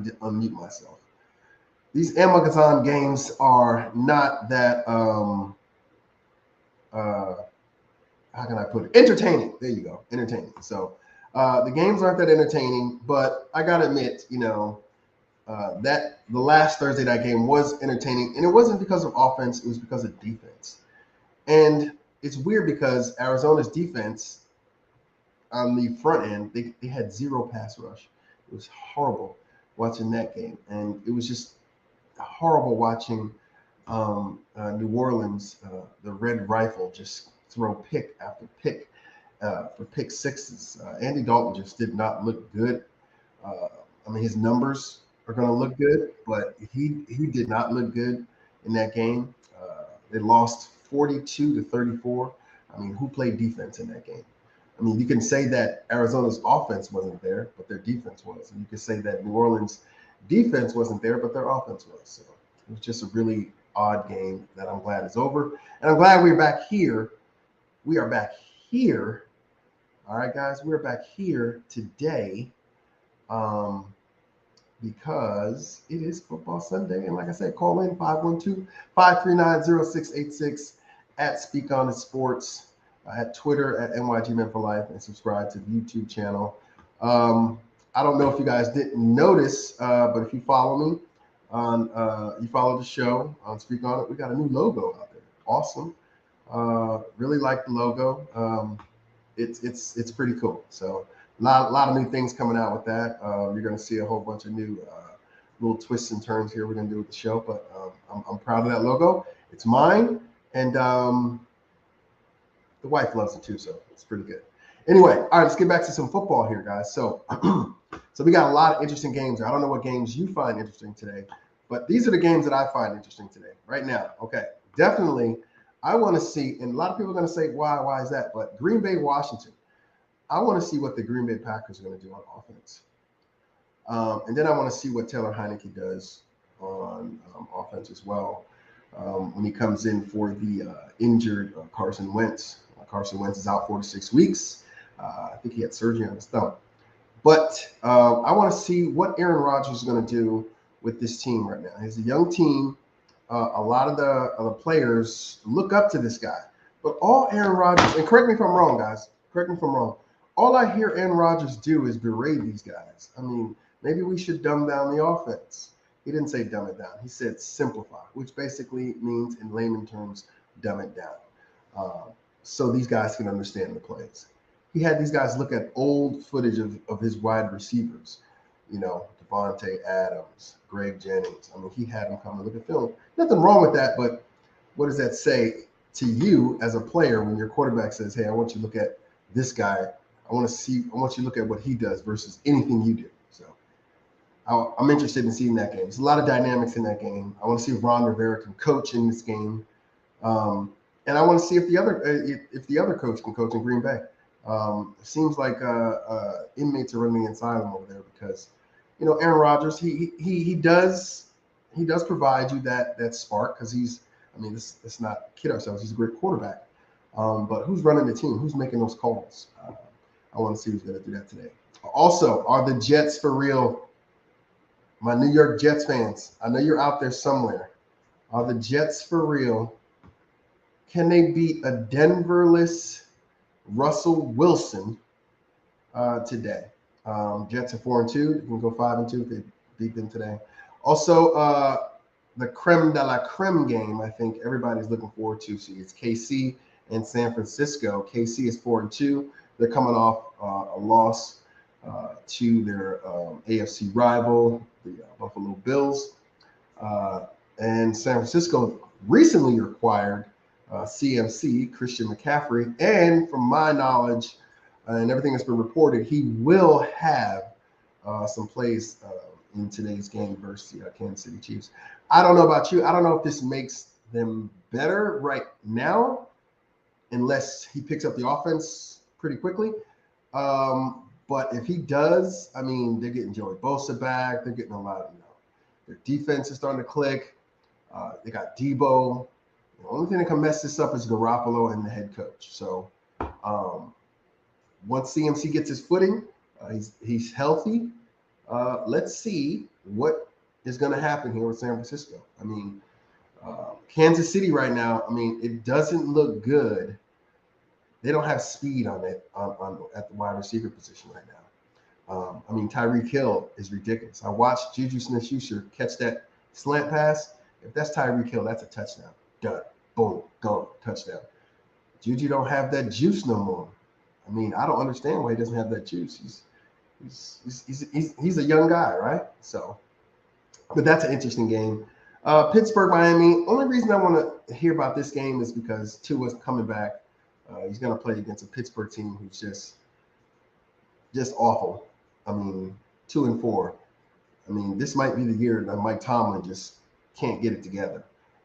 to unmute myself. These Amazon games are not that how can I put it? Entertaining. There you go. Entertaining. So the games aren't that entertaining, but I gotta admit, that the last Thursday night game was entertaining, and it wasn't because of offense; it was because of defense. And it's weird because Arizona's defense on the front end, they had zero pass rush. It was horrible watching that game, and it was just horrible watching New Orleans, the Red Rifle, just throw pick after pick for pick sixes. Andy Dalton just did not look good. Uh, I mean, his numbers are going to look good, but he did not look good in that game. They lost 42-34. I mean, who played defense in that game? I mean, you can say that Arizona's offense wasn't there, but their defense was. And you can say that New Orleans' defense wasn't there, but their offense was. So it was just a really odd game that I'm glad is over. And I'm glad we're back here. We are back here. All right, guys, we're back here today because it is Football Sunday. And like I said, call in 512-539-0686 at Speak On It Sports, at Twitter at NYG Men for Life, and subscribe to the YouTube channel. I don't know if you guys didn't notice, but if you follow me on, you follow the show on Speak On It, we got a new logo out there. Awesome. Really like the logo. It's pretty cool. So a lot of new things coming out with that. You're going to see a whole bunch of new little twists and turns here we're going to do with the show, but I'm proud of that logo. It's mine, and the wife loves it too, so it's pretty good. Anyway, all right, let's get back to some football here, guys. So we got a lot of interesting games. I don't know what games you find interesting today, but these are the games that I find interesting today, right now. Okay, definitely, I want to see, and a lot of people are going to say, why is that? But Green Bay, Washington. I want to see what the Green Bay Packers are going to do on offense. And then I want to see what Taylor Heinicke does on offense as well when he comes in for the injured Carson Wentz. Carson Wentz is out 4 to 6 weeks. I think he had surgery on his thumb. But I want to see what Aaron Rodgers is going to do with this team right now. He's a young team. A lot of the players look up to this guy. But all Aaron Rodgers, and correct me if I'm wrong, guys. Correct me if I'm wrong. All I hear Aaron Rodgers do is berate these guys. I mean, maybe we should dumb down the offense. He didn't say dumb it down. He said simplify, which basically means in layman terms, dumb it down. So these guys can understand the plays. He had these guys look at old footage of his wide receivers, Devontae Adams, Greg Jennings. I mean, he had them come and look at film. Nothing wrong with that, but what does that say to you as a player when your quarterback says, hey, I want you to look at this guy. I want you to look at what he does versus anything you do. So I'm interested in seeing that game. There's a lot of dynamics in that game. I want to see if Ron Rivera can coach in this game. And I want to see if the other coach can coach in Green Bay. It seems like inmates are running the asylum over there because, Aaron Rodgers, he does provide you that spark because let's not kid ourselves. He's a great quarterback. But who's running the team? Who's making those calls? I want to see who's going to do that today. Also, are the Jets for real? My New York Jets fans, I know you're out there somewhere. Are the Jets for real? Can they beat a Denverless Russell Wilson today? Jets are 4-2. You can go 5-2 if they beat them today. Also, the creme de la creme game, I think everybody's looking forward to. See, it's KC and San Francisco. KC is 4-2. They're coming off a loss to their AFC rival, the Buffalo Bills. And San Francisco recently acquired CMC, Christian McCaffrey. And from my knowledge and everything that's been reported, he will have some plays in today's game versus the Kansas City Chiefs. I don't know about you. I don't know if this makes them better right now, unless he picks up the offense pretty quickly. But if he does, I mean, they're getting Joey Bosa back. They're getting a lot of, their defense is starting to click. They got Debo. The only thing that can mess this up is Garoppolo and the head coach. So once CMC gets his footing, he's healthy. Let's see what is going to happen here with San Francisco. I mean, Kansas City right now, I mean, it doesn't look good. They don't have speed on it at the wide receiver position right now. I mean, Tyreek Hill is ridiculous. I watched Juju Smith-Schuster catch that slant pass. If that's Tyreek Hill, that's a touchdown. Done. Boom. Gone. Touchdown. Juju don't have that juice no more. I mean, I don't understand why he doesn't have that juice. He's a young guy, right? So, but that's an interesting game. Pittsburgh, Miami. Only reason I want to hear about this game is because Tua's coming back. He's going to play against a Pittsburgh team who's just awful. I mean, 2-4. I mean, this might be the year that Mike Tomlin just can't get it together.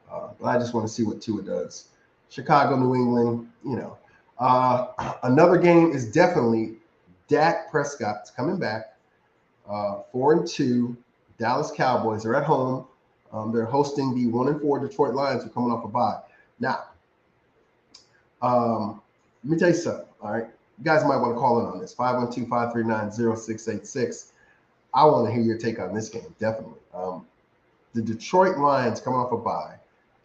But I just want to see what Tua does. Chicago, New England, you know. Another game is definitely Dak Prescott's coming back. 4-2. Dallas Cowboys are at home. They're hosting the 1-4 Detroit Lions who are coming off a bye. Now, let me tell you something, all right? You guys might want to call in on this, 512-539-0686. I want to hear your take on this game, definitely. The Detroit Lions coming off a bye.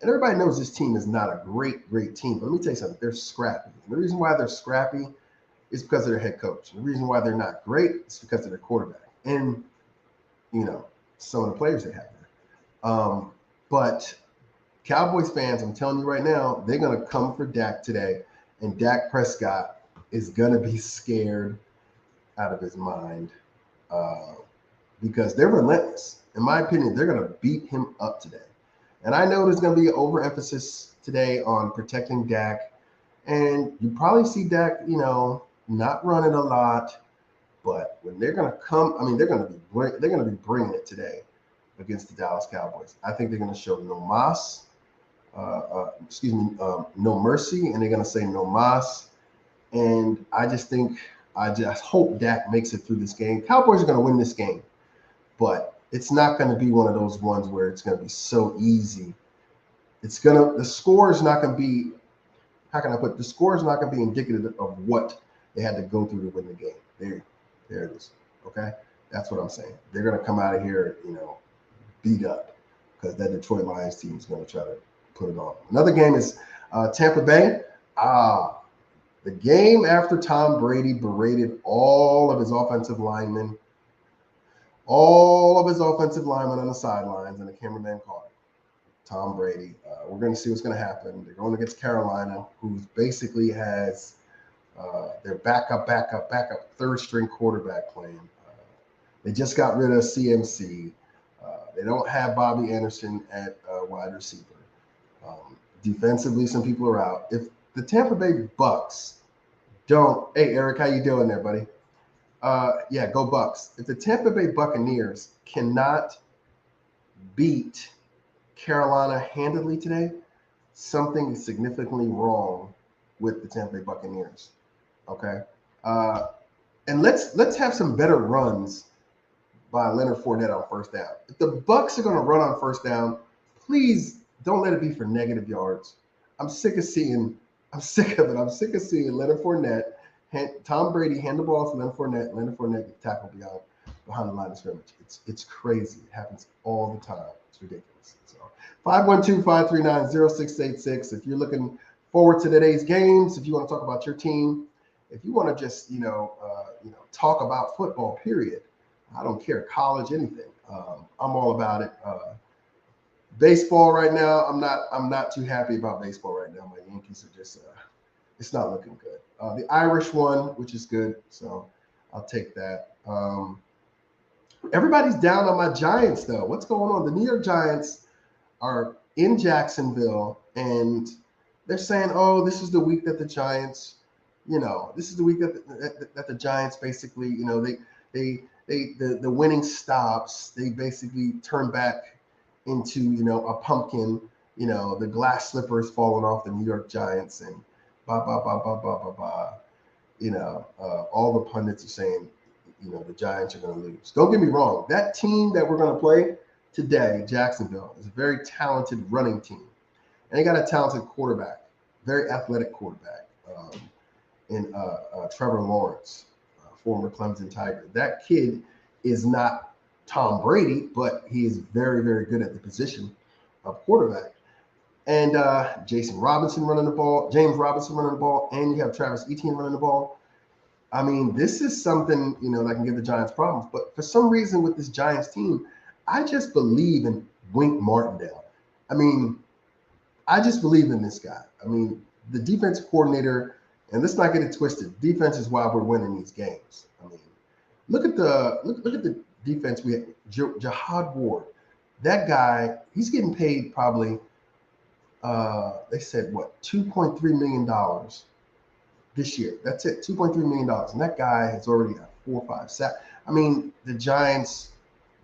And everybody knows this team is not a great team. But let me tell you something. They're scrappy. And the reason why they're scrappy is because of their head coach. And the reason why they're not great is because of their quarterback. And, you know, some of the players they have there. But Cowboys fans, I'm telling you right now, they're going to come for Dak today. And Dak Prescott is going to be scared out of his mind because they're relentless. In my opinion, they're going to beat him up today. And I know there's going to be an overemphasis today on protecting Dak. And you probably see Dak, you know, not running a lot. But when they're going to come, I mean, they're going to be bringing it today against the Dallas Cowboys. I think they're going to show no mercy, and they're going to say no mas. And I just hope Dak makes it through this game. Cowboys are going to win this game, but it's not going to be one of those ones where it's going to be so easy. The score is not going to be, how can I put it? The score is not going to be indicative of what they had to go through to win the game. There it is. Okay? That's what I'm saying. They're going to come out of here, you know, beat up because that Detroit Lions team is going to try to put it on. Another game is Tampa Bay. The game after Tom Brady berated all of his offensive linemen on the sidelines, and the cameraman caught it. Tom Brady. We're going to see what's going to happen. They're going against Carolina, who basically has their backup third-string quarterback playing. They just got rid of CMC. They don't have Bobby Anderson at wide receiver. Defensively, some people are out. If the Tampa Bay Bucks don't, hey Eric, how you doing there, buddy? Yeah, go Bucks. If the Tampa Bay Buccaneers cannot beat Carolina handedly today, something is significantly wrong with the Tampa Bay Buccaneers. Okay, and let's have some better runs by Leonard Fournette on first down. If the Bucks are going to run on first down, please don't let it be for negative yards. I'm sick of seeing Leonard Fournette, Tom Brady hand the ball to Leonard Fournette get tackled behind the line of scrimmage. It's crazy. It happens all the time. It's ridiculous. So 512-539-0686. If you're looking forward to today's games, if you want to talk about your team, if you want to just talk about football, period. I don't care, college, anything. I'm all about it. Baseball right now, I'm not too happy about baseball right now. My Yankees are just it's not looking good. The Irish won, which is good, so I'll take that. Everybody's down on my Giants though. What's going on? The New York Giants are in Jacksonville, and they're saying, "Oh, this is the week that the Giants, this is the week that the Giants basically, the winning stops. They basically turn back into, a pumpkin. The glass slippers falling off the New York Giants, and blah blah blah blah blah blah blah. All the pundits are saying, the Giants are going to lose. Don't get me wrong. That team that we're going to play today, Jacksonville, is a very talented running team, and they got a talented quarterback, very athletic quarterback, in Trevor Lawrence, former Clemson Tiger. That kid is not Tom Brady, but he is very, very good at the position of quarterback. And Jason Robinson running the ball, James Robinson running the ball, and you have Travis Etienne running the ball. I mean, this is something, that can give the Giants problems. But for some reason with this Giants team, I just believe in Wink Martindale. I mean, I just believe in this guy. I mean, the defensive coordinator, and let's not get it twisted. Defense is why we're winning these games. I mean, look at the defense we have. Jihad Ward, that guy, he's getting paid probably. They said what, $2.3 million this year. That's it, $2.3 million, and that guy has already got 4 or 5 sacks. I mean, the Giants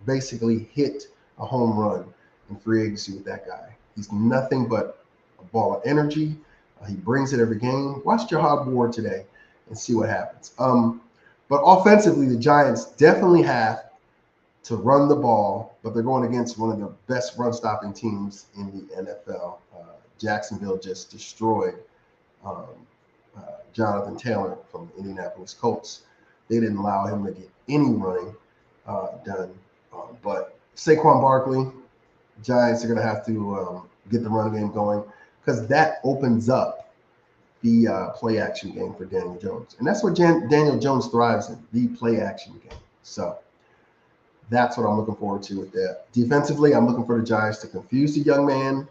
basically hit a home run in free agency with that guy. He's nothing but a ball of energy. He brings it every game. Watch Jihad Ward today and see what happens. But offensively, the Giants definitely have to run the ball, but they're going against one of the best run-stopping teams in the NFL. Jacksonville just destroyed Jonathan Taylor from the Indianapolis Colts. They didn't allow him to get any running done. But Saquon Barkley, Giants are going to have to get the run game going, because that opens up the play-action game for Daniel Jones. And that's what Daniel Jones thrives in, the play-action game. So that's what I'm looking forward to with that. Defensively, I'm looking for the Giants to confuse the young man.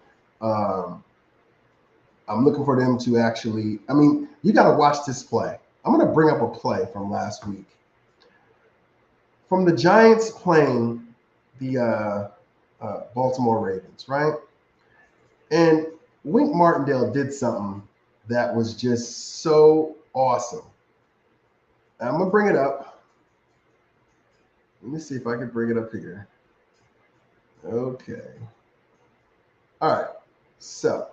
I'm looking for them to actually, I mean, you got to watch this play. I'm going to bring up a play from last week. From the Giants playing the Baltimore Ravens, right? And Wink Martindale did something that was just so awesome. I'm going to bring it up. Let me see if I can bring it up here. Okay. All right. So,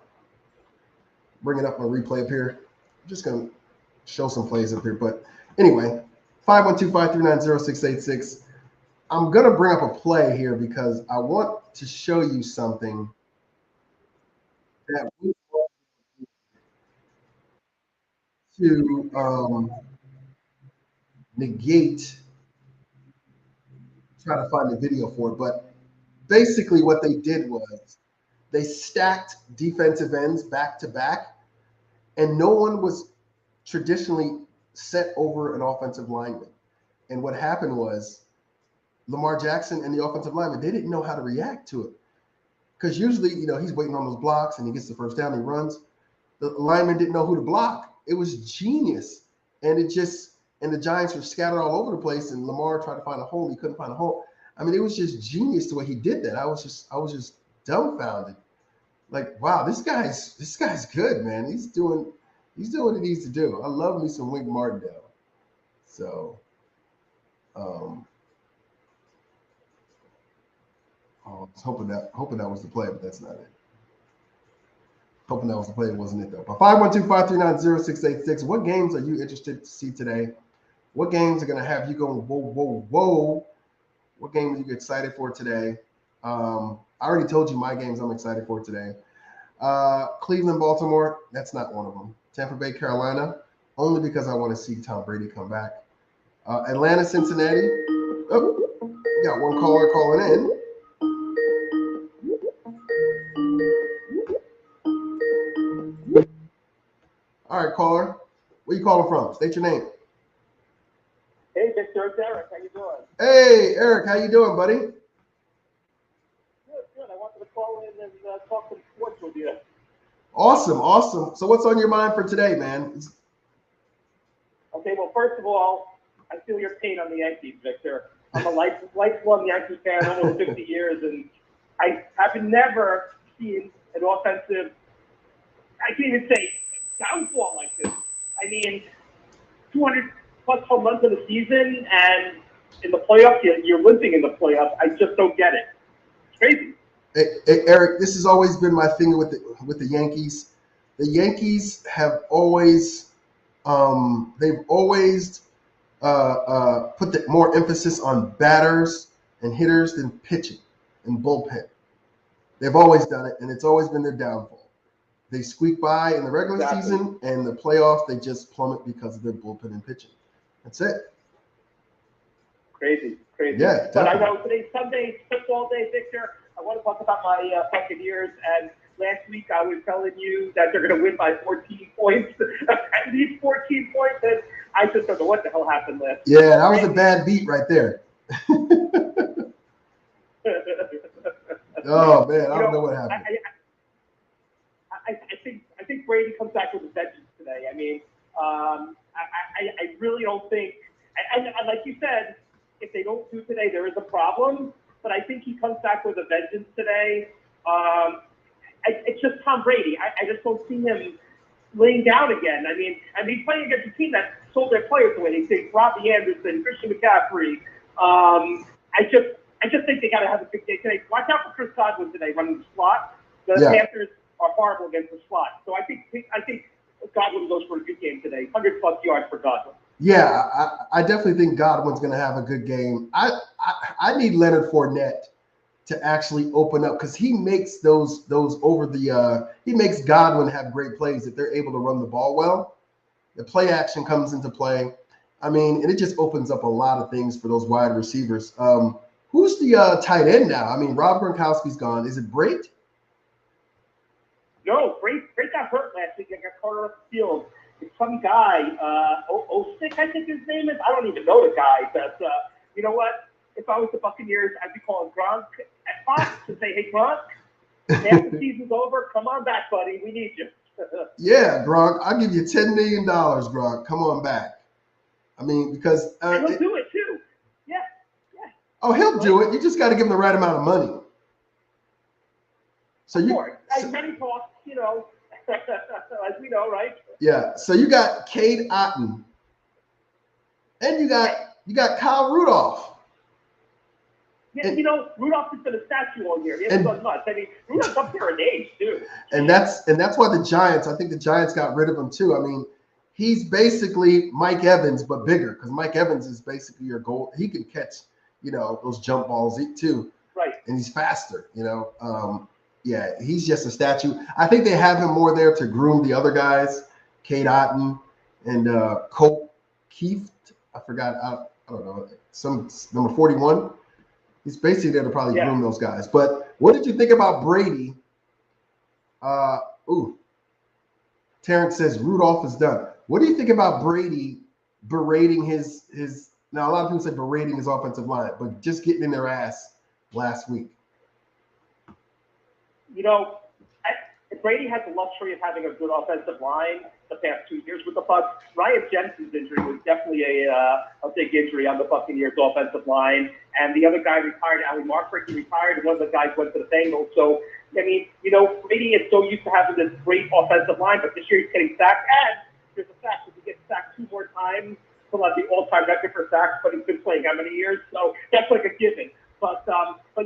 bring it up on replay up here. I'm just going to show some plays up here. But anyway, 512-539-0686. I'm going to bring up a play here because I want to show you something that we want to negate, try to find the video for it. But basically what they did was they stacked defensive ends back to back, and no one was traditionally set over an offensive lineman. And what happened was Lamar Jackson and the offensive lineman, they didn't know how to react to it. Because usually, he's waiting on those blocks and he gets the first down, he runs. The lineman didn't know who to block. It was genius. And the Giants were scattered all over the place, and Lamar tried to find a hole. He couldn't find a hole. I mean, it was just genius the way he did that. I was just dumbfounded. Like, wow, this guy's good, man. He's doing what he needs to do. I love me some Wink Martindale. So, I was hoping that was the play, but that's not it. Hoping that was the play, it wasn't it though. But 512-539-0686. What games are you interested to see today? What games are going to have you going, whoa, whoa, whoa? What games are you excited for today? I already told you my games I'm excited for today. Cleveland, Baltimore, that's not one of them. Tampa Bay, Carolina, only because I want to see Tom Brady come back. Atlanta, Cincinnati. Oh, got one caller calling in. All right, caller. Where you calling from? State your name. Hey, Victor, it's Eric. How you doing? Hey, Eric. How you doing, buddy? Good. I wanted to call in and talk some sports with you. Awesome. So what's on your mind for today, man? Okay, well, first of all, I feel your pain on the Yankees, Victor. I'm a lifelong Yankee fan, almost 50 years, and I have never seen an offensive, I can't even say downfall like this. I mean, 200-plus home runs in the season, and in the playoffs, you're limping in the playoffs. I just don't get it. It's crazy. Hey, Eric, this has always been my thing with the Yankees. The Yankees have always they've always put more emphasis on batters and hitters than pitching and bullpen. They've always done it, and it's always been their downfall. They squeak by in the regular season, and the playoffs, they just plummet because of their bullpen and pitching. That's it. Crazy. crazy. Yeah, but I definitely. know today's Sunday, football day, Victor. I want to talk about my Buccaneers. And last week I was telling you that they're going to win by 14 points, at least 14 points. And I just don't know what the hell happened last week. Yeah, that was a bad beat right there. Oh man, I don't know what happened. I think Brady comes back with a vengeance today. I mean, I really don't think, and like you said, if they don't do today, there is a problem. But I think he comes back with a vengeance today. It's just Tom Brady. I just don't see him laying down again. I mean, he's playing against a team that sold their players away. They think Robbie Anderson, Christian McCaffrey. I just think they got to have a big day today. Watch out for Chris Godwin today running the slot. The Panthers are horrible against the slot. So I think Godwin goes for a good game today. 100+ yards for Godwin. Yeah, I definitely think Godwin's going to have a good game. I need Leonard Fournette to actually open up because he makes those over the he makes Godwin have great plays if they're able to run the ball well. The play action comes into play. I mean, and it just opens up a lot of things for those wide receivers. Who's the tight end now? I mean, Rob Gronkowski's gone. Is it Brate? No, Brate got hurt last week. I got caught off the field. It's some guy, Osick, I think his name is. I don't even know the guy, but you know what? If I was the Buccaneers, I'd be calling Gronk at Fox and say, "Hey, Gronk, after the season's over, come on back, buddy. We need you." Yeah, Gronk, I'll give you $10 million, Gronk. Come on back. I mean, because and he'll do it too. Yeah. Oh, he'll do it. You just got to give him the right amount of money. So money talks, you know, as we know, right? Yeah. So you got Cade Otton, and you got Kyle Rudolph. Yeah, and, you know, Rudolph has been a statue all year. He hasn't done much. I mean, Rudolph's up there in age too. And that's why I think the Giants got rid of him too. I mean, he's basically Mike Evans but bigger because Mike Evans is basically your goal. He can catch, you know, those jump balls too. Right. And he's faster, you know. Yeah, he's just a statue. I think they have him more there to groom the other guys, Cade Otton and Colt Keith. I forgot. I don't know. Some number 41. He's basically there to probably groom those guys. But what did you think about Brady? Terrence says Rudolph is done. What do you think about Brady berating his? Now a lot of people say berating his offensive line, but just getting in their ass last week. You know, Brady had the luxury of having a good offensive line the past 2 years with the Bucs. Ryan Jensen's injury was definitely a big injury on the Buccaneers offensive line. And the other guy retired, Ali Marford, he retired, and one of the guys went to the Bengals. So, I mean, you know, Brady is so used to having this great offensive line, but this year he's getting sacked. And there's a fact that he gets sacked 2 more times, he'll have the all-time record for sacks, but he's been playing how many years? So that's like a given. But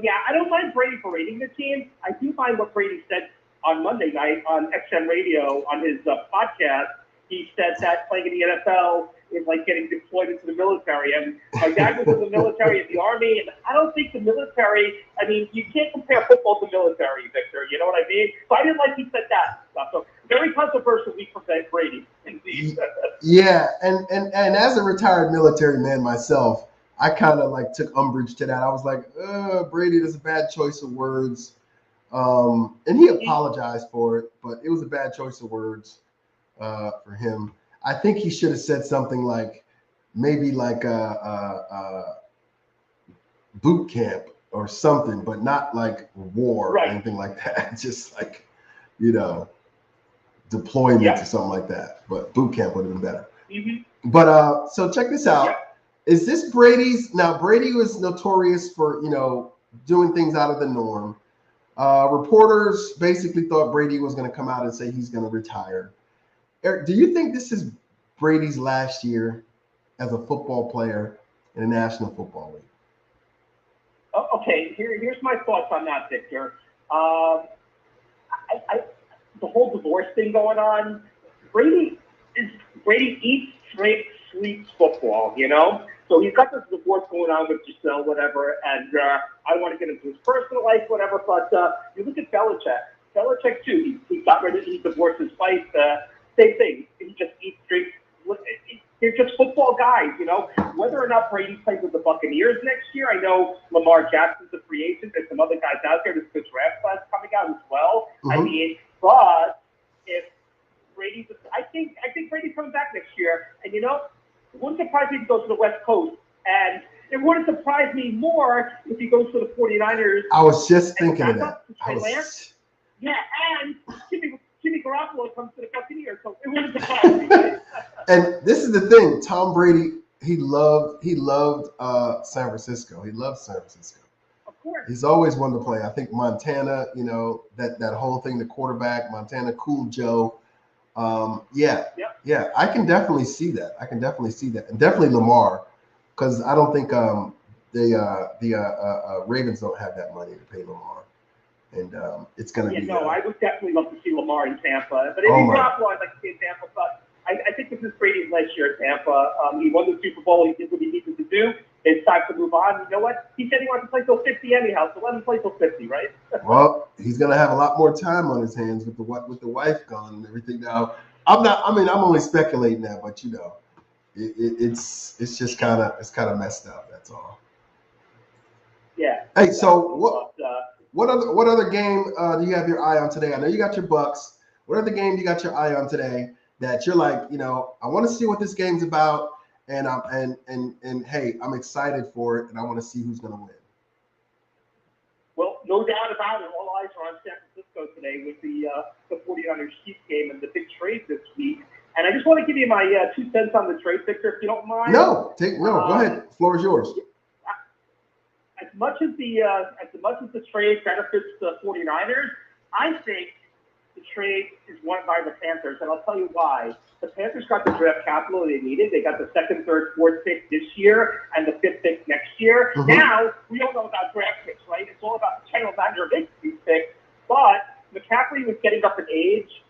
yeah, I don't mind Brady berating the team. I do find what Brady said on Monday night on XM Radio on his podcast. He said that playing in the NFL is like getting deployed into the military. And my dad was in the military in the Army, and I don't think the military, I mean, you can't compare football to military, Victor. You know what I mean? So I didn't like he said that stuff. So very controversial week for Brady, indeed. Yeah, and as a retired military man myself, I kind of like took umbrage to that. I was like, Brady, that's a bad choice of words. And he apologized for it, but it was a bad choice of words for him. I think he should have said something like maybe like a boot camp or something, but not like war or anything like that. Just like, you know, deployment or something like that. But boot camp would have been better. Mm-hmm. But so check this out. Yep. Is this Brady's? Now, Brady was notorious for, you know, doing things out of the norm. Reporters basically thought Brady was going to come out and say he's going to retire. Eric, do you think this is Brady's last year as a football player in the National Football League? Okay, here's my thoughts on that, Victor. The whole divorce thing going on, Brady eats, drinks, sleeps football, you know? So he's got this divorce going on with Giselle, whatever, and I don't want to get into his personal life, whatever, but you look at Belichick. Belichick, too, he got rid of, he divorced his wife, same thing. He just eats, drinks. they're just football guys, you know. Whether or not Brady plays with the Buccaneers next year, I know Lamar Jackson's a free agent. There's some other guys out there. There's good draft class coming out as well. I mean, but if Brady's, I think Brady's coming back next year, and you know, it wouldn't surprise me if he goes to the West Coast, and it wouldn't surprise me more if he goes to the 49ers. I was just thinking of that. Yeah, and Jimmy Garoppolo comes to the Buccaneers, so it wouldn't surprise me. And this is the thing, Tom Brady, he loved San Francisco. He loved San Francisco. Of course. He's always wanted to play. I think Montana, you know, that whole thing, the quarterback, Montana, Cool Joe. Yeah, I can definitely see that. And definitely Lamar, because I don't think the Ravens don't have that money to pay Lamar. And it's going to be. No, I would definitely love to see Lamar in Tampa. But if he dropped one, I'd like to see in Tampa. But I think this is Brady's last year at Tampa. He won the Super Bowl. He did what he needed to do. It's time to move on. You know what? He said he wants to play till 50 anyhow, so let him play till 50, right? Well, he's going to have a lot more time on his hands with the wife gone and everything. Now, I'm only speculating that, but you know, it's just kind of messed up. That's all. Yeah. Hey, so what other game do you have your eye on today? I know you got your Bucks. What other game do you got your eye on today that you're like, you know, I want to see what this game's about, and hey, I'm excited for it, and I want to see who's going to win. Well, no doubt about it. All eyes are on San Francisco today with the 49ers Chiefs game and the big trade this week. And I just want to give you my 2 cents on the trade, Victor, if you don't mind. No, go ahead. The floor is yours. As much as the trade benefits the 49ers, I think the trade is won by the Panthers, and I'll tell you why. The Panthers got the draft capital they needed. They got the 2nd, 3rd, 4th pick this year and the 5th pick next year. Now, we don't know about draft picks, right? It's all about the general manager makes these picks. But McCaffrey was getting up in age.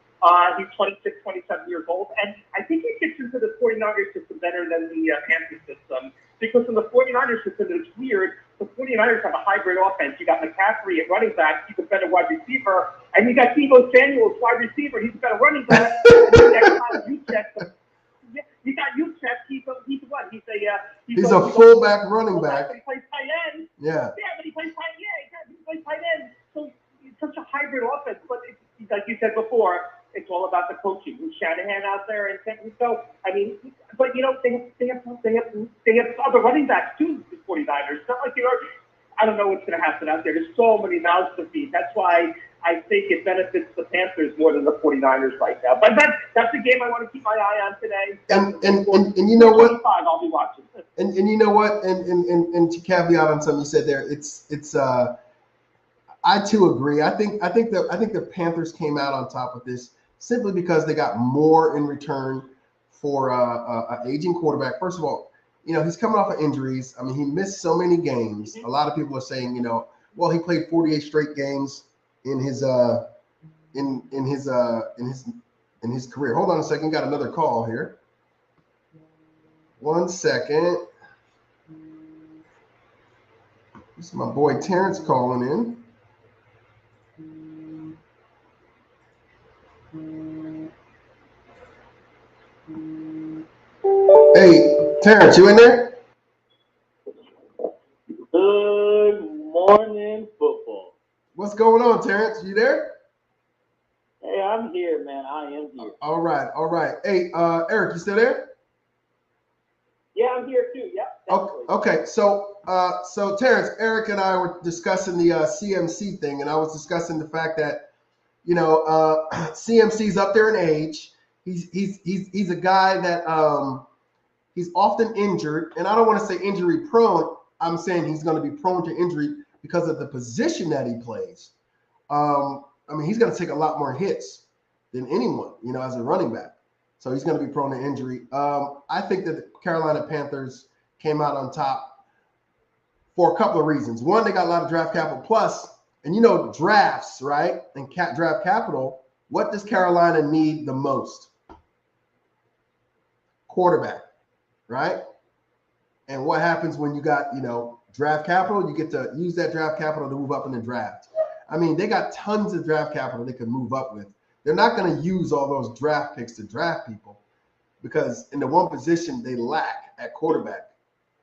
He's 26, 27 years old, and I think he fits into the 49ers system better than the Panthers system. Because in the 49ers system, it's weird. The 49ers have a hybrid offense. You got McCaffrey at running back. He's a better wide receiver. And you got Deebo Samuel as wide receiver. He's a better running back. And you got Juszczyk. He's what? He's a fullback running back. But he plays tight end. Yeah. Yeah, but he plays tight end. He plays tight end. So it's such a hybrid offense. But it's, like you said before, it's all about the coaching. With Shanahan out there and so I mean, but you know they have other running backs too. The 49ers. It's not like I don't know what's going to happen out there. There's so many mouths to feed. That's why I think it benefits the Panthers more than the 49ers right now. But that's the game I want to keep my eye on today. And you know what? I'll be watching. And you know what? And to caveat on something you said there, it's I too agree. I think the Panthers came out on top of this simply because they got more in return for an aging quarterback. First of all, you know, he's coming off of injuries. I mean, he missed so many games. A lot of people are saying, you know, well, he played 48 straight games in his career. Hold on a second. Got another call here. 1 second. This is my boy Terrence calling in. Hey, Terrence, you in there? Good morning, football. What's going on, Terrence? You there? Hey, I'm here, man. I am here. All right. Hey, Eric, you still there? Yeah, I'm here too. Yeah. Okay. So Terrence, Eric and I were discussing the CMC thing, and I was discussing the fact that, you know, CMC's up there in age. He's a guy that he's often injured, and I don't want to say injury prone. I'm saying he's going to be prone to injury because of the position that he plays. I mean, he's going to take a lot more hits than anyone, you know, as a running back. So he's going to be prone to injury. I think that the Carolina Panthers came out on top for a couple of reasons. One, they got a lot of draft capital. Plus, and you know, drafts, right? And draft capital, what does Carolina need the most? Quarterback, right? And what happens when you got, you know, draft capital? You get to use that draft capital to move up in the draft. I mean, they got tons of draft capital they could move up with. They're not going to use all those draft picks to draft people. because in the one position they lack at quarterback.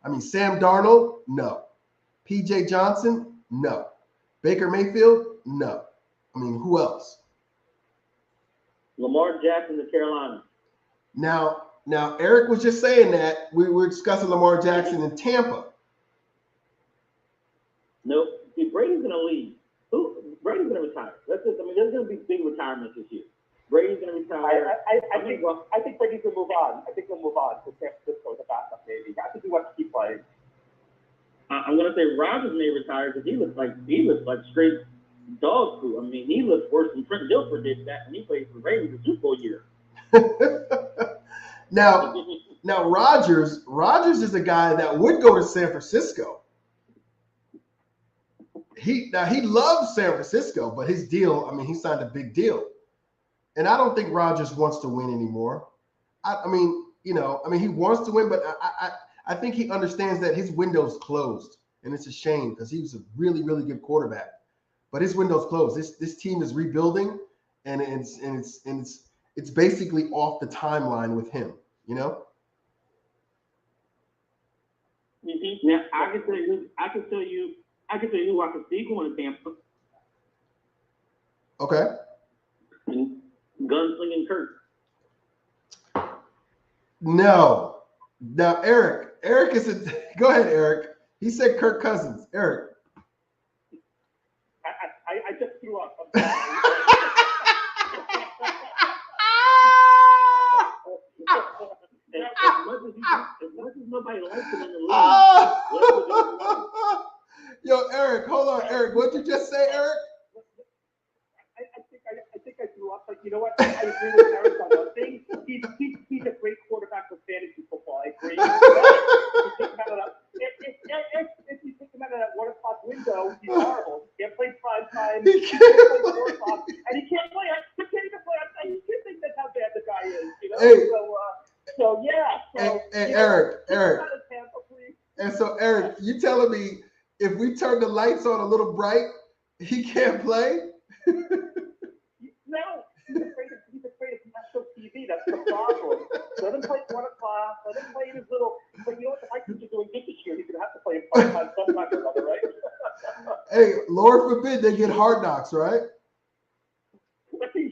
I mean, Sam Darnold, no. P.J. Johnson, no. Baker Mayfield, no. I mean, who else? Lamar Jackson to Carolina. Now, Eric was just saying that we were discussing Lamar Jackson in Tampa. Nope. See, Brady's going to leave. Brady's going to retire. There's going to be big retirements this year. Brady's going to retire. I think Brady's going to move on. I think he'll move on to San Francisco as a backup, maybe. I think he wants to keep playing. I'm going to say Rodgers may retire because he looks like straight dog food. I mean, he looks worse than Trent Dilfer did back when he played for the Ravens the Super Bowl year. Now Rodgers is a guy that would go to San Francisco. He loves San Francisco, but his deal, I mean, he signed a big deal. And I don't think Rodgers wants to win anymore. I mean, he wants to win, but I think he understands that his window's closed. And it's a shame because he was a really, really good quarterback. But his window's closed. This team is rebuilding, and it's basically off the timeline with him, you know? Now I can tell you who I can see going to Tampa. Okay. And gunslinging Kirk. No. Now Eric is go ahead, Eric. He said Kirk Cousins. Eric. I just threw up. As much as nobody likes him in the league. Yo, Eric, hold on, Eric. What'd you just say, Eric? I think I threw up. But you know what? I agree with Eric on one thing. He's a great quarterback for fantasy football. I agree. If you take him out of that 1 o'clock window, he's horrible. He can't play prime time. He can't play 4 o'clock, and he can't play. He can't even play. You can't think that's how bad the guy is. You know. Hey. So yeah. And Eric. And so Eric, you telling me if we turn the lights on a little bright, he can't play? No, he's afraid of national TV. That's the problem. Let him play 1 o'clock. Let him play his little. But you know what the Vikings are doing this year? He's gonna have to play in prime time sometime or another, right? Hey, Lord forbid they get Hard Knocks, right?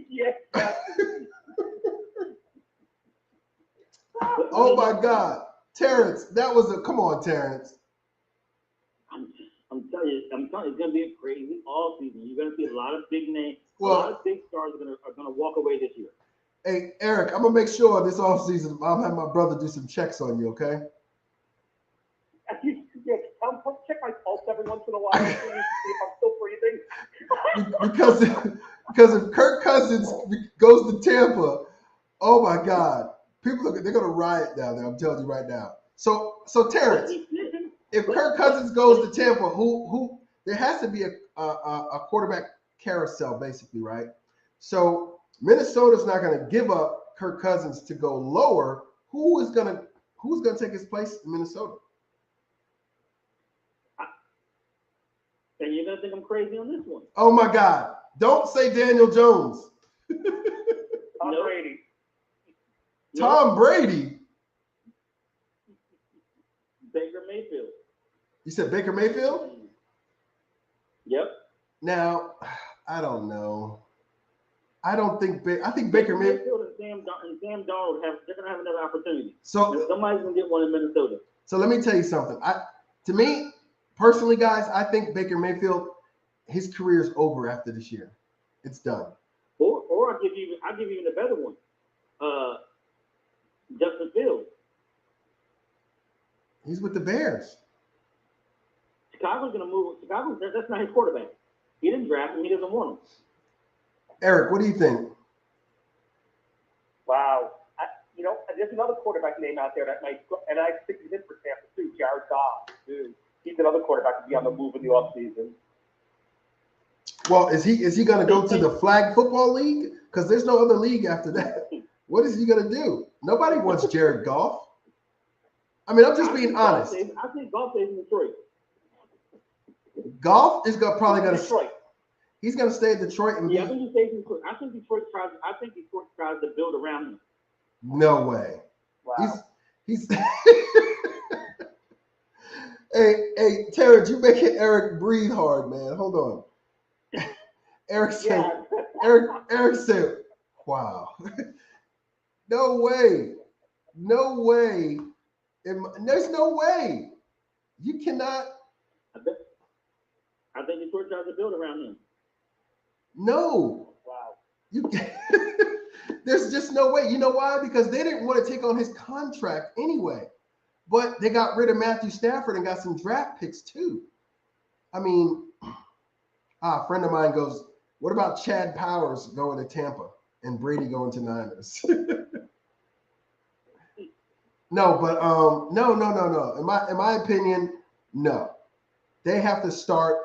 Yes. Oh my God, Terrence, that was a come on, Terrence. I'm telling you, it's gonna be a crazy all season. You're gonna see a lot of big names, a Well, lot of big stars are gonna walk away this year. Hey, Eric, I'm gonna make sure this offseason I'll have my brother do some checks on you, okay? Check my pulse every once in a while to see if I'm still breathing. because if Kirk Cousins goes to Tampa, oh my God, they're gonna riot down there. I'm telling you right now. So Terrence, if Kirk Cousins goes to Tampa, who there has to be a quarterback carousel, basically, right? So Minnesota's not going to give up Kirk Cousins to go lower. Who's going to take his place in Minnesota? And you're gonna think I'm crazy on this one. Oh my God! Don't say Daniel Jones. Tom Brady. Tom Brady. Baker Mayfield. You said Baker Mayfield? Yep. Now, I don't know. I think Baker Mayfield and Sam Darnold they're gonna have another opportunity. So somebody's gonna get one in Minnesota. So let me tell you something. To me, personally, guys, I think Baker Mayfield, his career is over after this year. It's done. Or I'll give you even a better one. Justin Fields. He's with the Bears. Chicago's going to move. That's not his quarterback. He didn't draft him. He doesn't want him. Eric, what do you think? Wow. There's another quarterback name out there that might, and I think he's in for Tampa too, Jared Goff. Dude, he's another quarterback to be on the move in the offseason. Well, is he going to go to the flag football league? Because there's no other league after that. What is he going to do? Nobody wants Jared Goff. I mean, I'm just being honest. I think Goff stays in Detroit. Goff is probably going to Detroit. He's going to stay in Detroit and I think Detroit tries to build around him. No way. Wow. He's Hey, Terrence, you making Eric breathe hard, man. Hold on. Eric said, Yeah. Eric said, wow. No way. No way. There's no way. You cannot. I think Detroit tries to build around him. No. Wow. You there's just no way. You know why? Because they didn't want to take on his contract anyway. But they got rid of Matthew Stafford and got some draft picks too. I mean, a friend of mine goes, what about Chad Powers going to Tampa and Brady going to Niners? No, but no. In my opinion, no. They have to start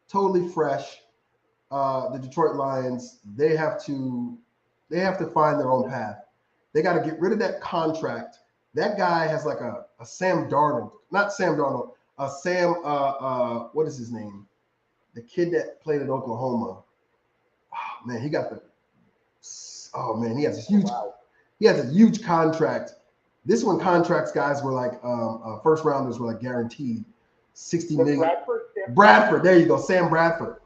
totally fresh. The Detroit Lions, they have to find their own path. They got to get rid of that contract. That guy has like a Sam Darnold, not Sam Darnold, Sam what is his name? The kid that played at Oklahoma. Oh man, he has a huge contract. This one contracts guys were like first rounders were like guaranteed 60 million. Bradford, there you go, Sam Bradford.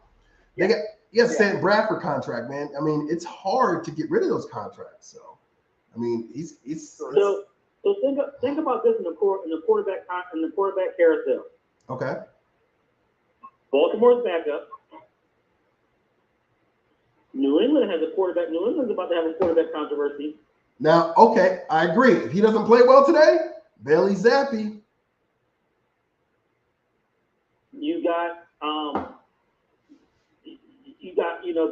Yeah. Sam Bradford contract, man. I mean, it's hard to get rid of those contracts. So, I mean, so think about this in the quarterback carousel. Okay. Baltimore's backup. New England has a quarterback. New England's about to have a quarterback controversy. Now, okay, I agree. If he doesn't play well today, Bailey Zappi. You got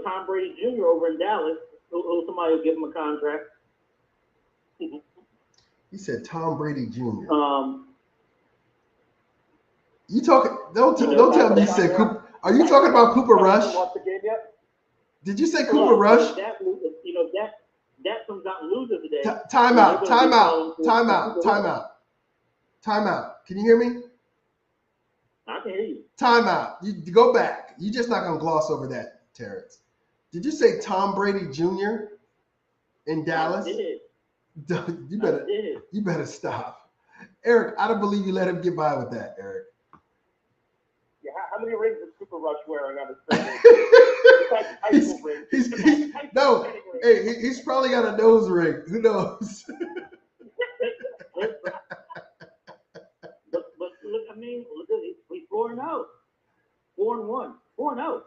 Tom Brady Jr. over in Dallas, who somebody will give him a contract. He said Tom Brady Jr. You talking? Don't tell me you said Cooper. Are you talking about Cooper Rush? Did you say Cooper Rush? That comes out and loses today. Time out. Can you hear me? I can hear you. Time out. You go back. You're just not gonna gloss over that, Terrence. Did you say Tom Brady Jr. in Dallas? I did. You better stop. Eric, I don't believe you let him get by with that, Eric. Yeah, how many rings does Cooper Rush wearing on his finger? He's probably got a nose ring. Who knows? But look, I mean, he's 4-0. 4-1. 4-0.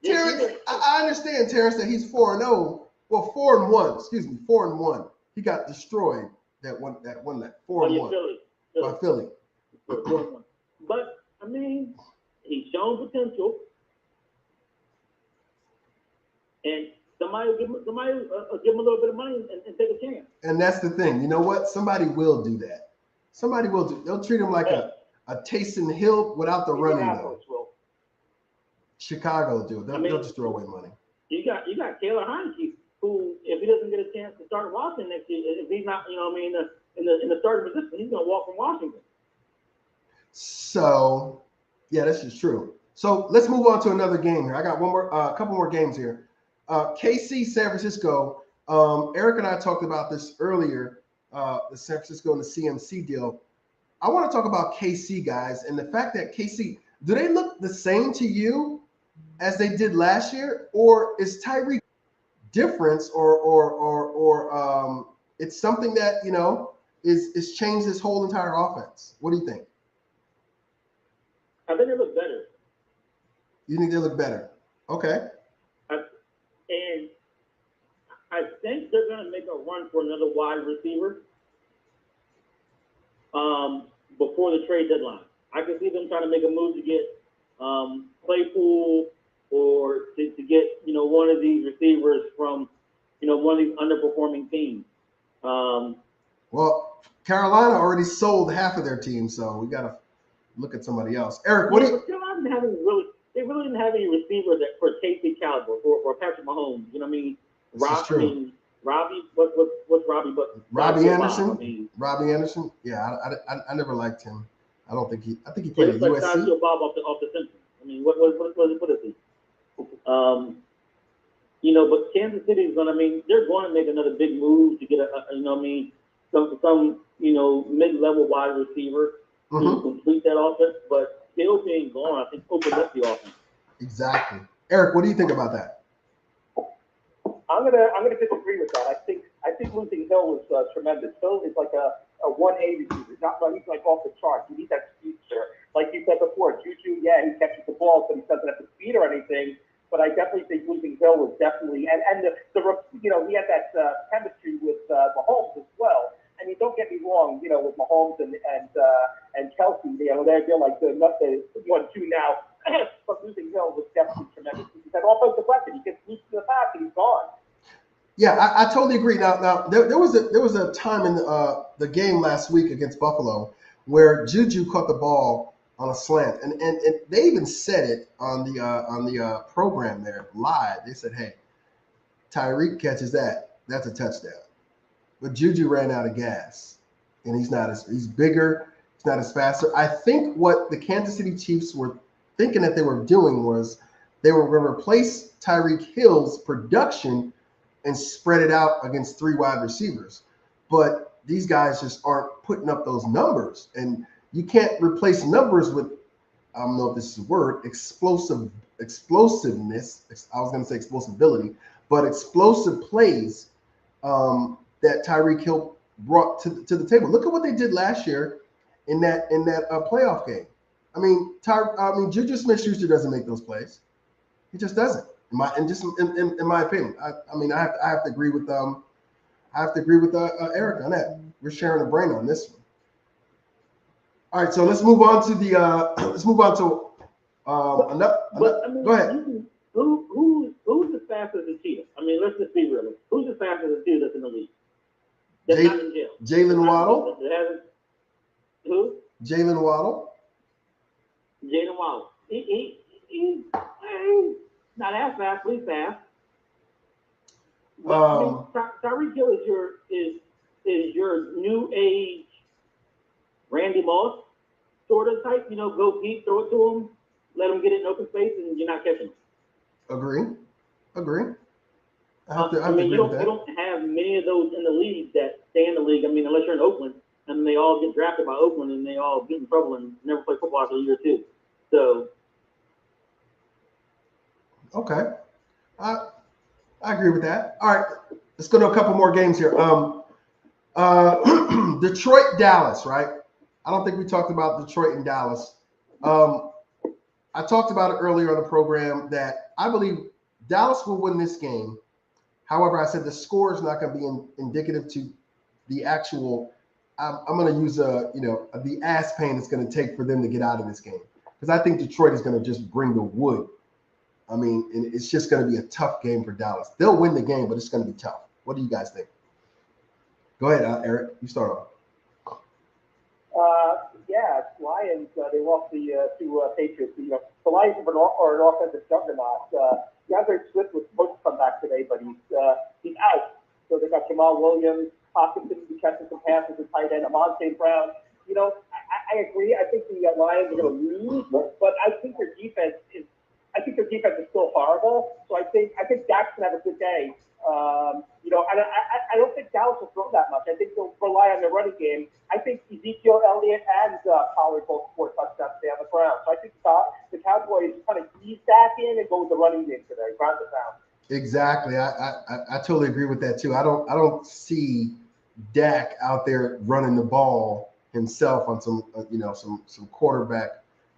Terrence, I understand, Terrence, that he's 4-0. Well, 4-1. Excuse me, 4-1. He got destroyed that 4-1 by Philly. 4-1. But I mean, he's shown potential, and somebody will give him a little bit of money and take a chance. And that's the thing. You know what? Somebody will do that. Somebody will do. They'll treat him like a Taysom Hill without the running though. Chicago will do it. They'll just throw away money. You got Taylor Heineke, who, if he doesn't get a chance to start Washington next year, if he's not, in the starting position, he's gonna walk from Washington. So, yeah, this is true. So let's move on to another game here. I got a couple more games here. KC, San Francisco. Eric and I talked about this earlier. The San Francisco and the CMC deal. I want to talk about KC, guys, and the fact that KC, do they look the same to you as they did last year, or is Tyreek difference, or it's something that is changed this whole entire offense? What do you think? I think they look better. You think they look better? Okay. And I think they're going to make a run for another wide receiver before the trade deadline. I can see them trying to make a move to get Claypool or to get one of these receivers from one of these underperforming teams. Well, Carolina already sold half of their team, so we got to look at somebody else. Eric, what do you? Carolina they really didn't have any receivers that for KC caliber for Patrick Mahomes. You know what I mean? Robbie, what's Robbie? But Robbie Anderson. Robbie Anderson. Yeah, I never liked him. I think he played at like USC. Bob off the Simpsons. I mean, what is he? But Kansas City is they're going to make another big move to get some mid-level wide receiver to complete that offense, but Hill being gone, I think opened up the offense. Exactly. Eric, what do you think about that? I'm gonna disagree with that. I think losing Hill was tremendous. Hill is like a 1A receiver. He's like off the charts. You need that speed, sir. Like you said before, Juju, yeah, he catches the ball, but he doesn't have the speed or anything. But I definitely think losing Hill was definitely and the he had that chemistry with Mahomes as well. I mean, don't get me wrong, with Mahomes and Kelsey, they're like the 1-2 now. But losing Hill was definitely tremendous. He's that offensive weapon. He gets loose to the pass and he's gone. Yeah, I totally agree. Now there was a time in the game last week against Buffalo where Juju caught the ball on a slant, and they even said it on the program there live. They said, "Hey, Tyreek catches that's a touchdown." But Juju ran out of gas, and he's bigger, he's not as faster. I think what the Kansas City Chiefs were thinking that they were doing was they were going to replace Tyreek Hill's production and spread it out against 3 wide receivers. But these guys just aren't putting up those numbers. And you can't replace numbers with, I don't know if this is a word, explosiveness. I was going to say explosibility, but explosive plays that Tyreek Hill brought to the table. Look at what they did last year in that playoff game. I mean, Juju Smith-Schuster doesn't make those plays. He just doesn't. In my opinion, I have to agree with Eric on that. We're sharing a brain on this one. All right, so let's move on to go ahead. Who's as fast as the cheetah? I mean, let's just be real. Who's as fast as the cheetah that's in the league? That's not in jail. Jalen Waddle. Who? Jalen Waddle. Jalen Waddle. He's not as fast, but he's fast. But, Tyreek Hill is your new age Randy Moss sort of type. Go deep, throw it to him, let him get it in open space, and you're not catching him. Agree. You don't have many of those in the league that stay in the league. I mean, unless you're in Oakland, and they all get drafted by Oakland, and they all get in trouble and never play football for a year or two. So. Okay. I agree with that. All right. Let's go to a couple more games here. Detroit, Dallas, right? I don't think we talked about Detroit and Dallas. I talked about it earlier on the program that I believe Dallas will win this game. However, I said the score is not going to be indicative to the actual. I'm going to use the ass pain it's going to take for them to get out of this game, because I think Detroit is going to just bring the wood. I mean, and it's just going to be a tough game for Dallas. They'll win the game, but it's going to be tough. What do you guys think? Go ahead, Eric. You start off. Yeah, Lions. They lost to Patriots. The Lions are an offensive juggernaut. DeAndre Swift was supposed to come back today, but he's out. So they got Jamal Williams, Hopkins will be catching some passes at tight end, Amon St. Brown. I agree. I think the Lions are going to lose, but I think their defense is. Still horrible. So I think Dak's gonna have a good day. I don't think Dallas will throw that much. I think they'll rely on their running game. I think Ezekiel Elliott and Pollard both score touchdowns today on the ground. So I think the Cowboys kind of ease Dak in and go with the running game today, ground and pound. Exactly. I totally agree with that too. I don't see Dak out there running the ball himself on some quarterback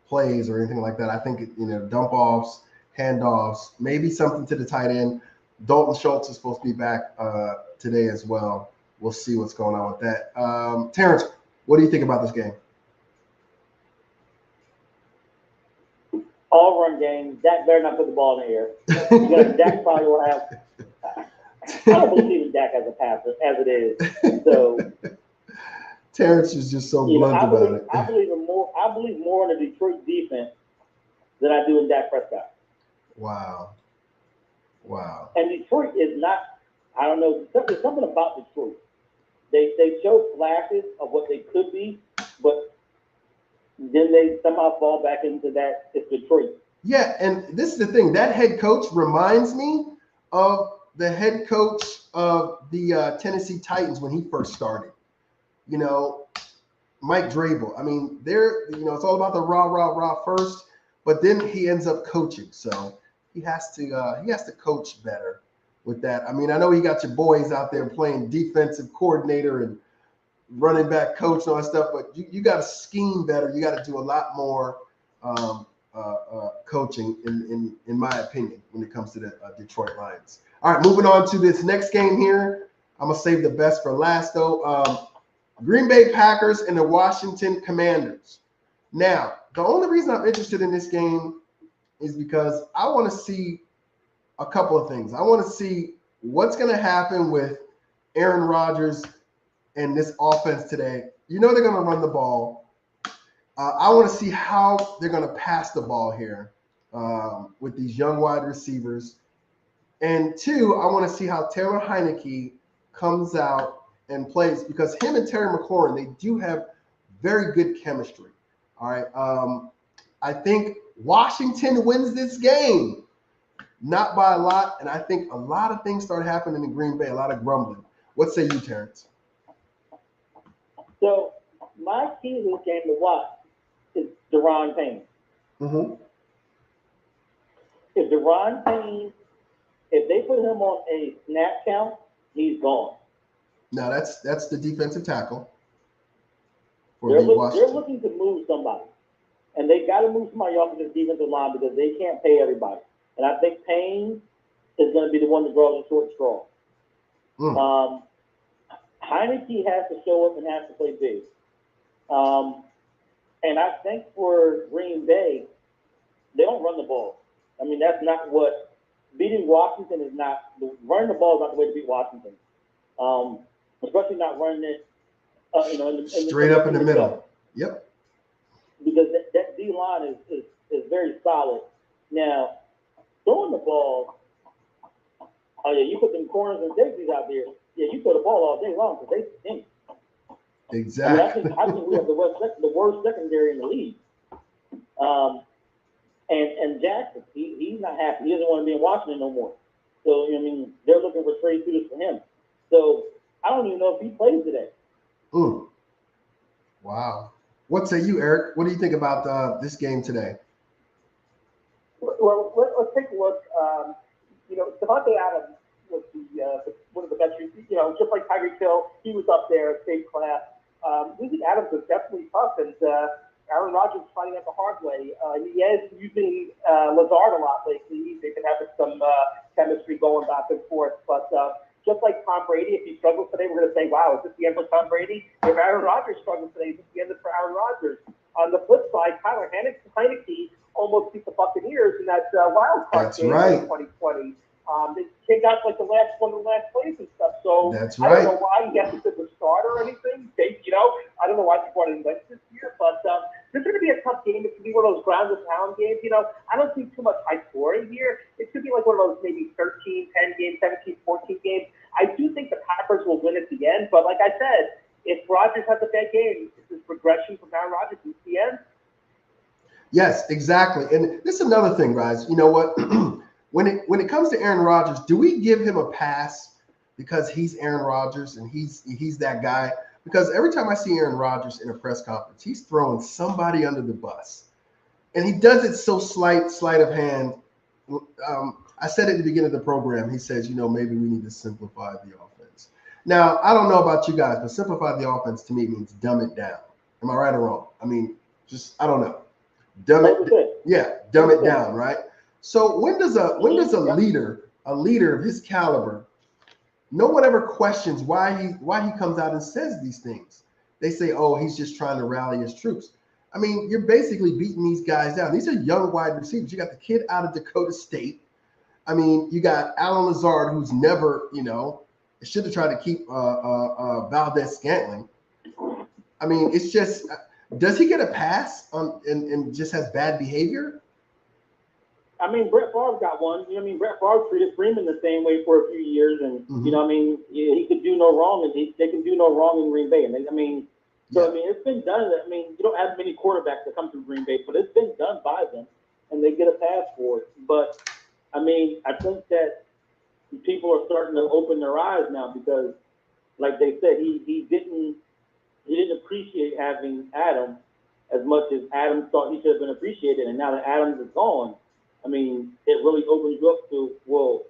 plays or anything like that. I think dump offs, handoffs, maybe something to the tight end. Dalton Schultz is supposed to be back today as well. We'll see what's going on with that. Terrence, what do you think about this game? All run game. Dak better not put the ball in the air. Because Dak probably will have. I don't believe in Dak as a passer as it is. So. Terrence is just so blunt about it. I believe more in the Detroit defense than I do in Dak Prescott. Wow. And Detroit is not. I don't know. There's something about Detroit. They show flashes of what they could be, but then they somehow fall back into that. It's Detroit. Yeah, and this is the thing. That head coach reminds me of the head coach of the Tennessee Titans when he first started. you know, Mike Vrabel. I mean, it's all about the rah first, but then he ends up coaching. So he has to coach better with that. I mean, I know you got your boys out there playing defensive coordinator and running back coach and all that stuff, but you got to scheme better. You got to do a lot more coaching, in my opinion, when it comes to the Detroit Lions. All right, moving on to this next game here. I'm gonna save the best for last though. Green Bay Packers and the Washington Commanders. Now, the only reason I'm interested in this game is because I want to see a couple of things. I want to see what's going to happen with Aaron Rodgers and this offense today. You know they're going to run the ball. I want to see how they're going to pass the ball here with these young wide receivers. And two, I want to see how Taylor Heineke comes out and plays, because him and Terry McLaurin, they do have very good chemistry. All right. I think Washington wins this game, not by a lot. And I think a lot of things start happening in Green Bay, a lot of grumbling. What say you, Terrence? So my key to this game to watch is Deron Payne. Mm-hmm. If Deron Payne, if they put him on a snap count, he's gone. Now that's the defensive tackle. They're looking to move somebody, and they got to move somebody off of the defensive line because they can't pay everybody. And I think Payne is going to be the one that draws the short straw. Heineke has to show up and has to play big. And I think for Green Bay, they don't run the ball. I mean, that's not what beating Washington is not. Running the ball is not the way to beat Washington. Especially not running it, straight up in the middle. Yep. Because that D line is very solid. Now, throwing the ball, oh yeah, you put them corners and safeties out there. Yeah, you throw the ball all day long because they stink. Exactly. I think we have the worst secondary in the league. And Jackson, he's not happy. He doesn't want to be in Washington no more. So I mean, they're looking for trade suitors for him. So I don't even know if he plays today. Wow. What say you, Eric? What do you think about this game today? Well, let's take a look. Devontae Adams was one of the best receivers. Just like Tyreek Hill, he was up there, same class. Losing Adams was definitely tough, and Aaron Rodgers fighting out the hard way. He is using Lazard a lot lately. They've been having some chemistry going back and forth, but just like Tom Brady, if he struggles today, we're going to say, wow, is this the end for Tom Brady? If Aaron Rodgers struggles today, is this the end for Aaron Rodgers? On the flip side, Tyler Heineke almost beat the Buccaneers in that wild card game in 2020. They came out like one of the last plays and stuff. So that's right. I don't know why he hasn't been the starter or anything. I don't know why he brought in Wentz this year, but this is going to be a tough game. It could be one of those ground and pound games. I don't see too much high scoring here. It could be like one of those maybe 13, 10 games, 17, 14 games. I do think the Packers will win at the end, but like I said, if Rodgers has a bad game, it's this progression from Aaron Rodgers to the end. Yes, exactly. And this is another thing, guys. You know what? When it comes to Aaron Rodgers, do we give him a pass because he's Aaron Rodgers and he's that guy? Because every time I see Aaron Rodgers in a press conference, he's throwing somebody under the bus. And he does it so sleight of hand. I said at the beginning of the program, he says, maybe we need to simplify the offense. Now, I don't know about you guys, but simplify the offense to me means dumb it down. Am I right or wrong? I mean, I don't know. Dumb it down, right? So when does a leader of his caliber, no one ever questions why he comes out and says these things? They say, oh, he's just trying to rally his troops. I mean, you're basically beating these guys down. These are young wide receivers. You got the kid out of Dakota State. I mean, you got Alan Lazard, who's never, should have tried to keep Valdez-Scantling. I mean, it's just, does he get a pass and just has bad behavior? I mean, Brett Favre got one. Brett Favre treated Freeman the same way for a few years, and he could do no wrong, and they can do no wrong in Green Bay. And it's been done. I mean, you don't have many quarterbacks that come through Green Bay, but it's been done by them, and they get a pass for it. But I mean, I think that people are starting to open their eyes now because, like they said, he didn't he didn't appreciate having Adam as much as Adam thought he should have been appreciated. And now that Adams is gone, I mean, it really opens you up to, well,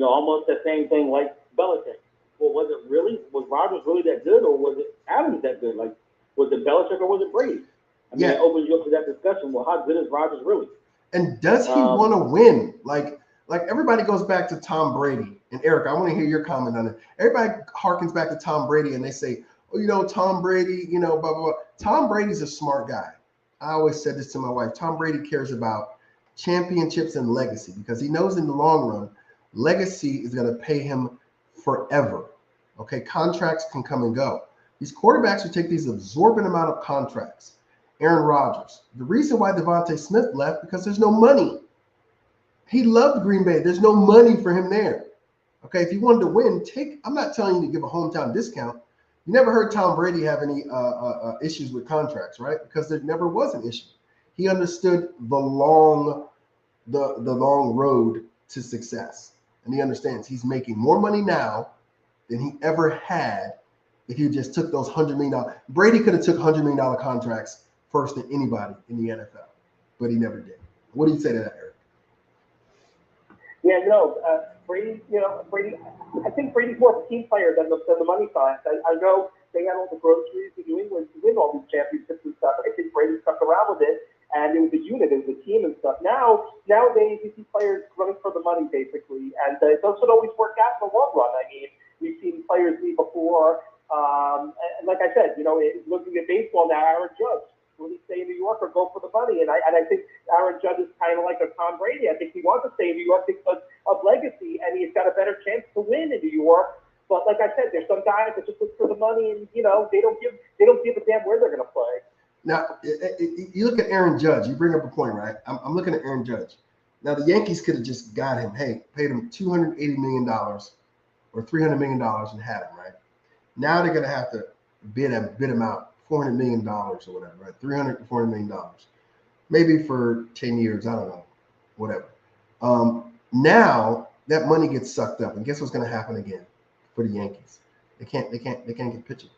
almost the same thing like Belichick. Well, was Rodgers really that good, or was it Adams that good? Like, was it Belichick or was it Brady? I mean, it opens you up to that discussion. Well, how good is Rodgers really? And does he want to win? Like everybody goes back to Tom Brady. And Eric, I want to hear your comment on it. Everybody harkens back to Tom Brady and they say, oh, Tom Brady, blah, blah, blah. Tom Brady's a smart guy. I always said this to my wife. Tom Brady cares about championships and legacy because he knows in the long run, legacy is going to pay him forever. Okay, contracts can come and go. These quarterbacks who take these absorbent amount of contracts. Aaron Rodgers. The reason why Devontae Smith left because there's no money. He loved Green Bay. There's no money for him there. Okay, if you wanted to win, I'm not telling you to give a hometown discount. You never heard Tom Brady have any issues with contracts, right? Because there never was an issue. He understood the long road to success. And he understands he's making more money now than he ever had if he just took those $100 million. Brady could have took $100 million contracts first than anybody in the NFL, but he never did. What do you say to that, Eric? Yeah, Brady, I think Brady's more of a team player than the money side. I know they had all the groceries in New England to win all these championships and stuff. I think Brady stuck around with it, and it was a unit, it was a team and stuff. Nowadays, you see players running for the money, basically, and it doesn't always work out in the long run. I mean, we've seen players leave before, and like I said, looking at baseball now, Aaron Judge. Will he stay in New York or go for the money? And I think Aaron Judge is kind of like a Tom Brady. I think he wants to stay in New York because of legacy, and he's got a better chance to win in New York. But like I said, there's some guys that just look for the money, and they don't give a damn where they're going to play. Now, you look at Aaron Judge. You bring up a point, right? I'm looking at Aaron Judge. Now, the Yankees could have just got him. Hey, paid him $280 million or $300 million and had him, right? Now they're going to have to bid him out. $400 million or whatever, right? $300 to $400 million, maybe for 10 years. I don't know, whatever. Now that money gets sucked up, and guess what's going to happen again for the Yankees? They can't get pitching.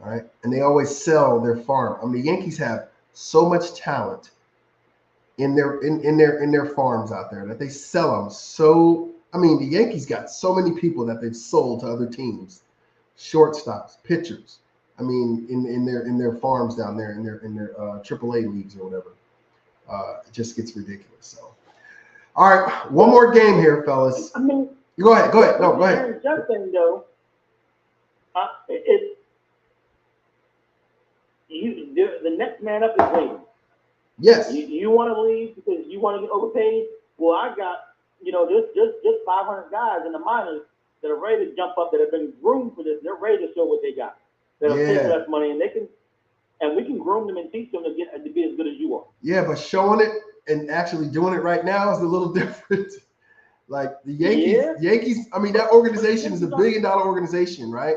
All right, and they always sell their farm. I mean, the Yankees have so much talent in their farms out there that they sell them. So I mean, the Yankees got so many people that they've sold to other teams, shortstops, pitchers. I mean, in their farms down there, in their AAA leagues or whatever, it just gets ridiculous. So, all right, one more game here, fellas. I mean, go ahead. No, go ahead. Aaron Judge thing, though, the next man up is waiting. Yes. You want to leave because you want to get overpaid? Well, I got just 500 guys in the minors that are ready to jump up, that have been groomed for this. They're ready to show what they got. They'll take less money, and we can groom them and teach them to be as good as you are. Yeah, but showing it and actually doing it right now is a little different. Like the Yankees. I mean, that organization is $1 billion organization, right?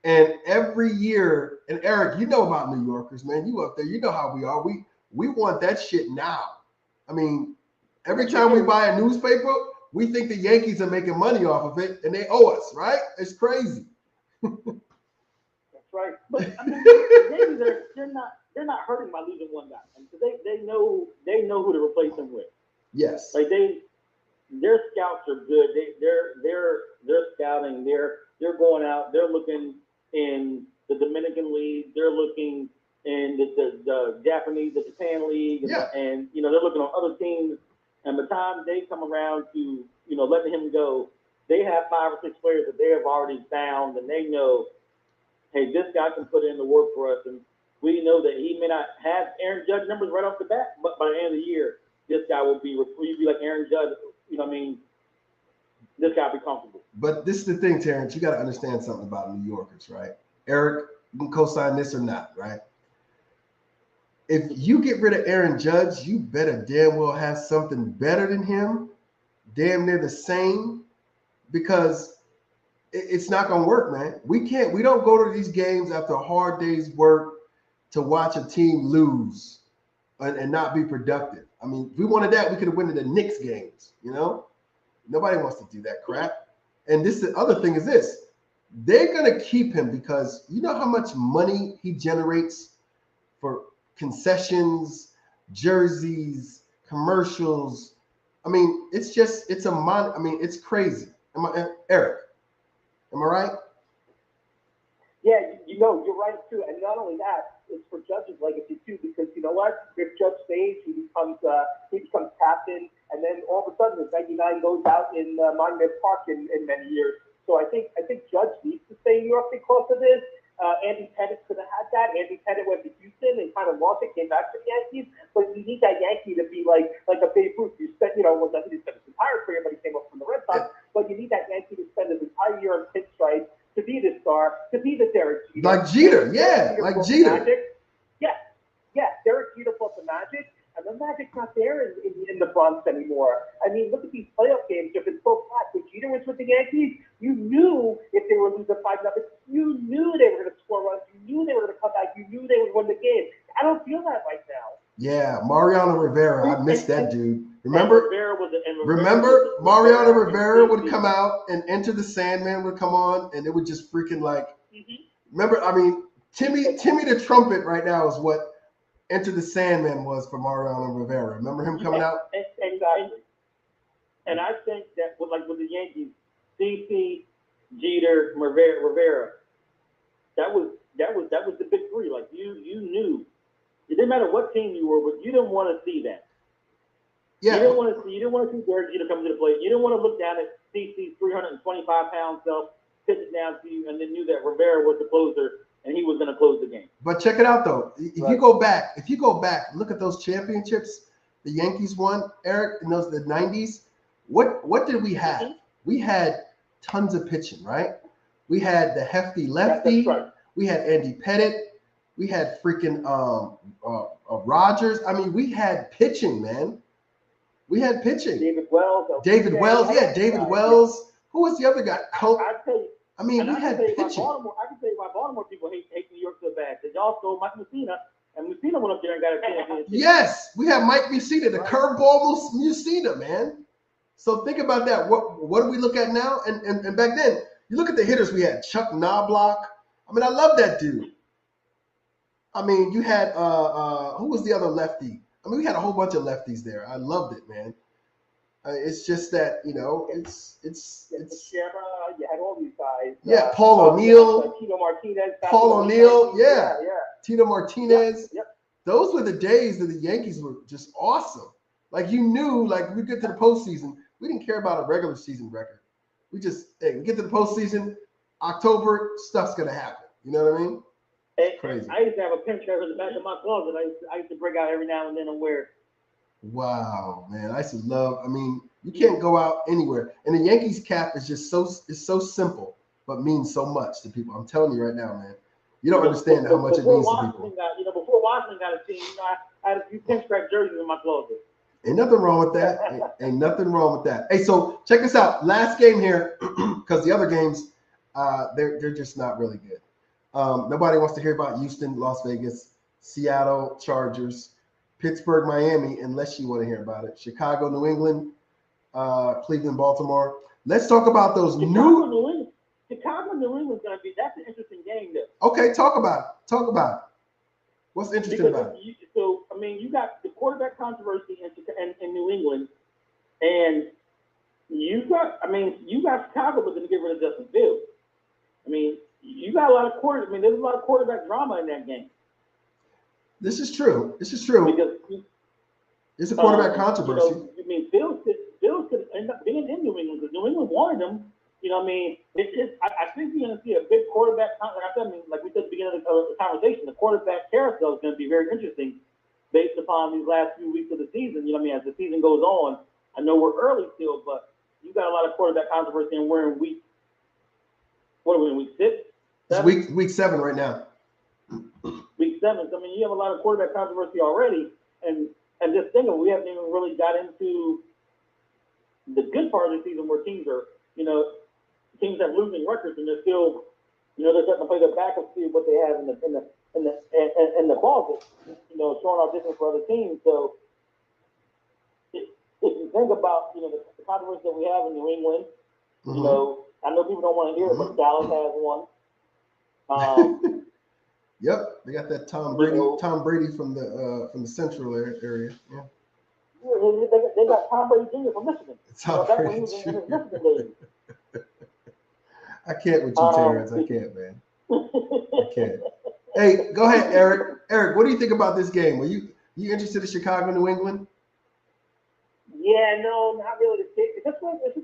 And every year, and Eric, you know about New Yorkers, man. You up there, you know how we are. We want that shit now. I mean, every time we buy a newspaper, we think the Yankees are making money off of it, and they owe us, right? It's crazy. Right, but I mean, the Yankees they're not hurting by losing one guy. I mean, they know who to replace him with. Yes. Like their scouts are good. They're scouting. They're going out. They're looking in the Dominican League. They're looking in the Japanese, the Japan League, and they're looking on other teams. And by the time they come around to letting him go, they have 5 or 6 players that they have already found, and they know, hey, this guy can put in the work for us, and we know that he may not have Aaron Judge numbers right off the bat, but by the end of the year, this guy will be like Aaron Judge. This guy will be comfortable. But this is the thing, Terrence. You got to understand something about New Yorkers, right? Eric, you can co-sign this or not, right? If you get rid of Aaron Judge, you better damn well have something better than him, damn near the same, because it's not going to work, man. We don't go to these games after a hard day's work to watch a team lose and not be productive. I mean, if we wanted that, we could have won the Knicks games, Nobody wants to do that crap. And the other thing is this. they're gonna keep him because you know how much money he generates for concessions, jerseys, commercials. I mean, it's a mon. I mean, it's crazy. Eric? Am I right? Yeah, you're right too. And not only that, it's for Judge's legacy too, because you know what? If Judge stays, he becomes captain, and then all of a sudden, his 99 goes out in Monument Park in many years. So I think Judge needs to stay in New York because of this. Andy Pettitte could have had that. Andy Pettitte went to Houston and kind of lost it, came back to the Yankees. But you need that Yankee to be like a Babe Ruth. You spent, I think he spent his entire career, but he came up from the Red Sox. But you need that Yankee to spend his entire year on pinstripe, to be the star, to be the Derek Jeter. Like Jeter, yeah, like Jeter. Yeah, Derek Jeter brought the magic, and the magic's not there in the Bronx anymore. I mean, look at these playoff games. They've been so flat. When Jeter was with the Yankees, you knew if they were losing 5-0, you knew they were going to score runs. You knew they were going to come back. You knew they would win the game. I don't feel that right now. Yeah, Mariano Rivera. I missed that dude. Remember Mariano Rivera Rivera would come out and Enter the Sandman would come on, and it would just freaking like. Remember, I mean, Timmy the Trumpet right now is what Enter the Sandman was for Mariano Rivera. Remember him coming out? And I think that with the Yankees, CC, Jeter, Rivera, that was the big three. Like you knew. It didn't matter what team you were with, you didn't want to see that. Yeah. You didn't want to see Derek Jeter come to the plate. You didn't want to look down at CC's 325-pound self, pitch it down to you, and then knew that Rivera was the closer and he was going to close the game. But check it out though. If you go back, look at those championships the Yankees won, Eric, in the 90s. What did we have? We had tons of pitching, right? We had the hefty lefty. That's right. We had Andy Pettitte. We had freaking Rogers. I mean, we had pitching, man. We had pitching. David Wells. David Wells. Who was the other guy? I'll tell you. I mean, we had pitching. I can tell you why Baltimore people hate New York so bad. Because y'all stole Mike Mussina, and Mussina went up there and got a championship. Yes, we had Mike Mussina, the curveball Mussina, man. So think about that. What do we look at now? And back then, you look at the hitters we had. Chuck Knobloch. I mean, I love that dude. I mean, you had who was the other lefty? I mean, we had a whole bunch of lefties there. I loved it, man. It's just that it's Sierra, you had all these guys. Yeah, Paul O'Neill, Tito Martinez. Paul O'Neill, yeah, Tito Martinez. Yep. Those were the days that the Yankees were just awesome. Like you knew, like we get to the postseason, we didn't care about a regular season record. We just we get to the postseason, October, stuff's gonna happen. You know what I mean? Crazy. I used to have a pinstripe in the back of my closet. I used to break out every now and then and wear it. Wow, man. I used to love, I mean, you can't go out anywhere. And the Yankees cap is just so simple, but means so much to people. I'm telling you right now, man. You don't understand how much it means to people. Before Washington got a team, I had a few pinstripe jerseys in my closet. Ain't nothing wrong with that. Ain't nothing wrong with that. Hey, so check this out. Last game here, because the other games, they're just not really good. Nobody wants to hear about Houston, Las Vegas, Seattle, Chargers, Pittsburgh, Miami, unless you want to hear about it. Chicago, New England, Cleveland, Baltimore. Let's talk about those Chicago, New England's going to be, that's an interesting game, though. Okay, talk about it. What's interesting about it? You got the quarterback controversy in New England, and you got Chicago, but then get rid of Justin Fields. I mean, you got a lot of there's a lot of quarterback drama in that game. This is true. Because it's a quarterback controversy. Fields could end up being in New England because New England wanted him. It's just I think you're going to see a big quarterback. Like we said at the beginning of the conversation, the quarterback carousel is going to be very interesting based upon these last few weeks of the season. As the season goes on, I know we're early still, but you got a lot of quarterback controversy, and we're in week. What are we in, week 6? It's week 7 right now. Week 7. So, you have a lot of quarterback controversy already, and just think we haven't even really got into the good part of the season where teams are, teams have losing records and they're still, they're starting to play their backup, see what they have in the closet, showing our difference for other teams. So, if you think about, the controversy that we have in New England, I know people don't want to hear it, but Dallas has one. Yep, they got that Tom Brady from the Central area. Yeah. They got Tom Brady Jr. from Michigan. Tom That's when Brady he was in his Jr. Michigan days. I can't with you, Terrence. I can't, man. I can't. Hey, go ahead, Eric. Eric, what do you think about this game? Were you interested in Chicago, New England? Yeah, no, not really. Is this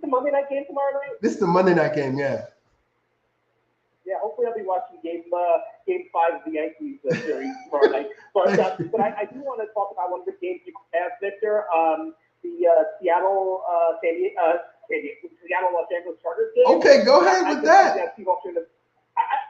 the Monday night game tomorrow night? This is the Monday night game, yeah. Yeah, hopefully I'll be watching game 5 of the Yankees series tomorrow night. But I do want to talk about one of the games you passed, Victor. The Seattle Los Angeles Chargers game. Okay, go ahead with that.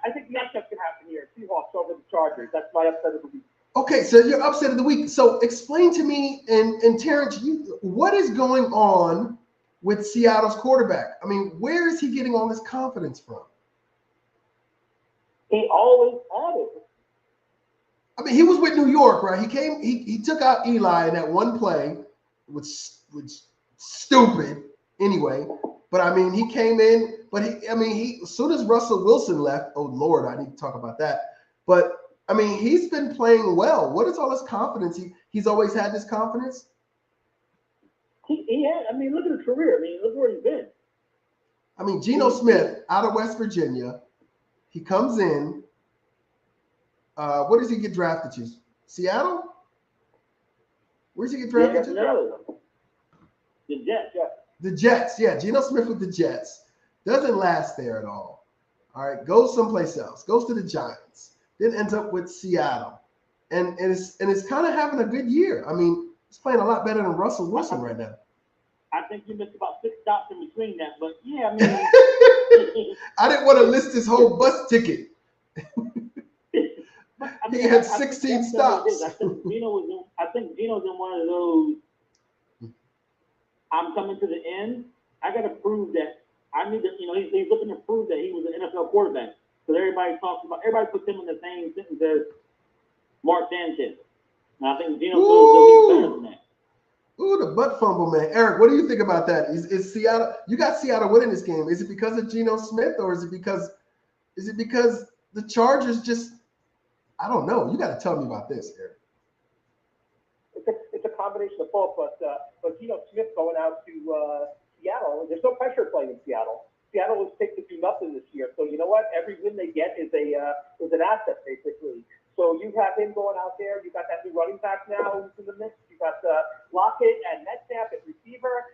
I think the upset can happen here. Seahawks over the Chargers. That's my upset of the week. Okay, so your upset of the week. So explain to me and Terrence, what is going on with Seattle's quarterback? I mean, where is he getting all this confidence from? He always had it. I mean, he was with New York, right? He took out Eli in that one play, which stupid anyway. But I mean, he came in, but as soon as Russell Wilson left, oh Lord, I need to talk about that. But I mean, he's been playing well. What is all this confidence? He's always had this confidence? He had, I mean, look at his career. I mean, look where he's been. I mean, Geno Smith out of West Virginia. He comes in. Where does he get drafted to? Seattle? Where does he get drafted to? No. The Jets, yeah. The Jets, yeah. Geno Smith with the Jets. Doesn't last there at all. All right, goes someplace else. Goes to the Giants. Then ends up with Seattle. And it's kind of having a good year. I mean, he's playing a lot better than Russell Wilson right now. I think you missed about 6 stops in between that, but yeah, I mean. I didn't want to list his whole bus ticket. He had 16 stops. I think Geno's in one of those. I'm coming to the end. I got to prove that I need to. He's looking to prove that he was an NFL quarterback. Because everybody puts him in the same sentence as Mark Sanchez. And I think Geno feels better than that. Ooh, the butt fumble, man. Eric, what do you think about that? Is Seattle? You got Seattle winning this game. Is it because of Geno Smith, or is it because the Chargers just? I don't know. You got to tell me about this, Eric. It's a combination of both, but Geno Smith going out to Seattle, there's no pressure playing in Seattle. Seattle was picked to do nothing this year, so you know what? Every win they get is an asset basically. So you have him going out there. You got that new running back now who's in the mix. You got Lockett and Metcalf at receiver,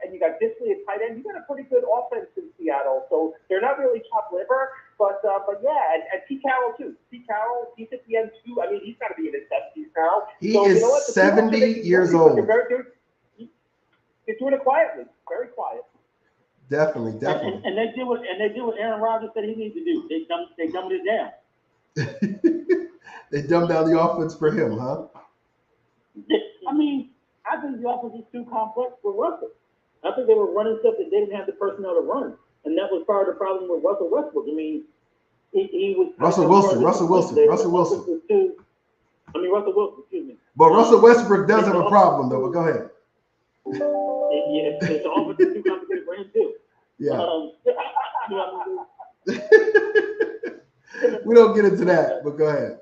and you got Disley at tight end. You got a pretty good offense in Seattle. So they're not really chopped liver, but yeah, and Pete Carroll too. Pete Carroll, he's at the end too. I mean, he's got to be in his 70s now. He is 70 years old. They're doing it quietly, very quiet. Definitely. And they did what Aaron Rodgers said he needs to do. They dumbed it down. They dumbed down the offense for him, huh? I mean, I think the offense is too complex for Russell. I think they were running stuff that they didn't have the personnel to run, and that was part of the problem with Russell Westbrook. I mean, he was Russell Wilson. Excuse me. But Russell Westbrook does have a problem, though. But go ahead. Yeah, the offense is too complicated for him too. Yeah. We don't get into that, but go ahead.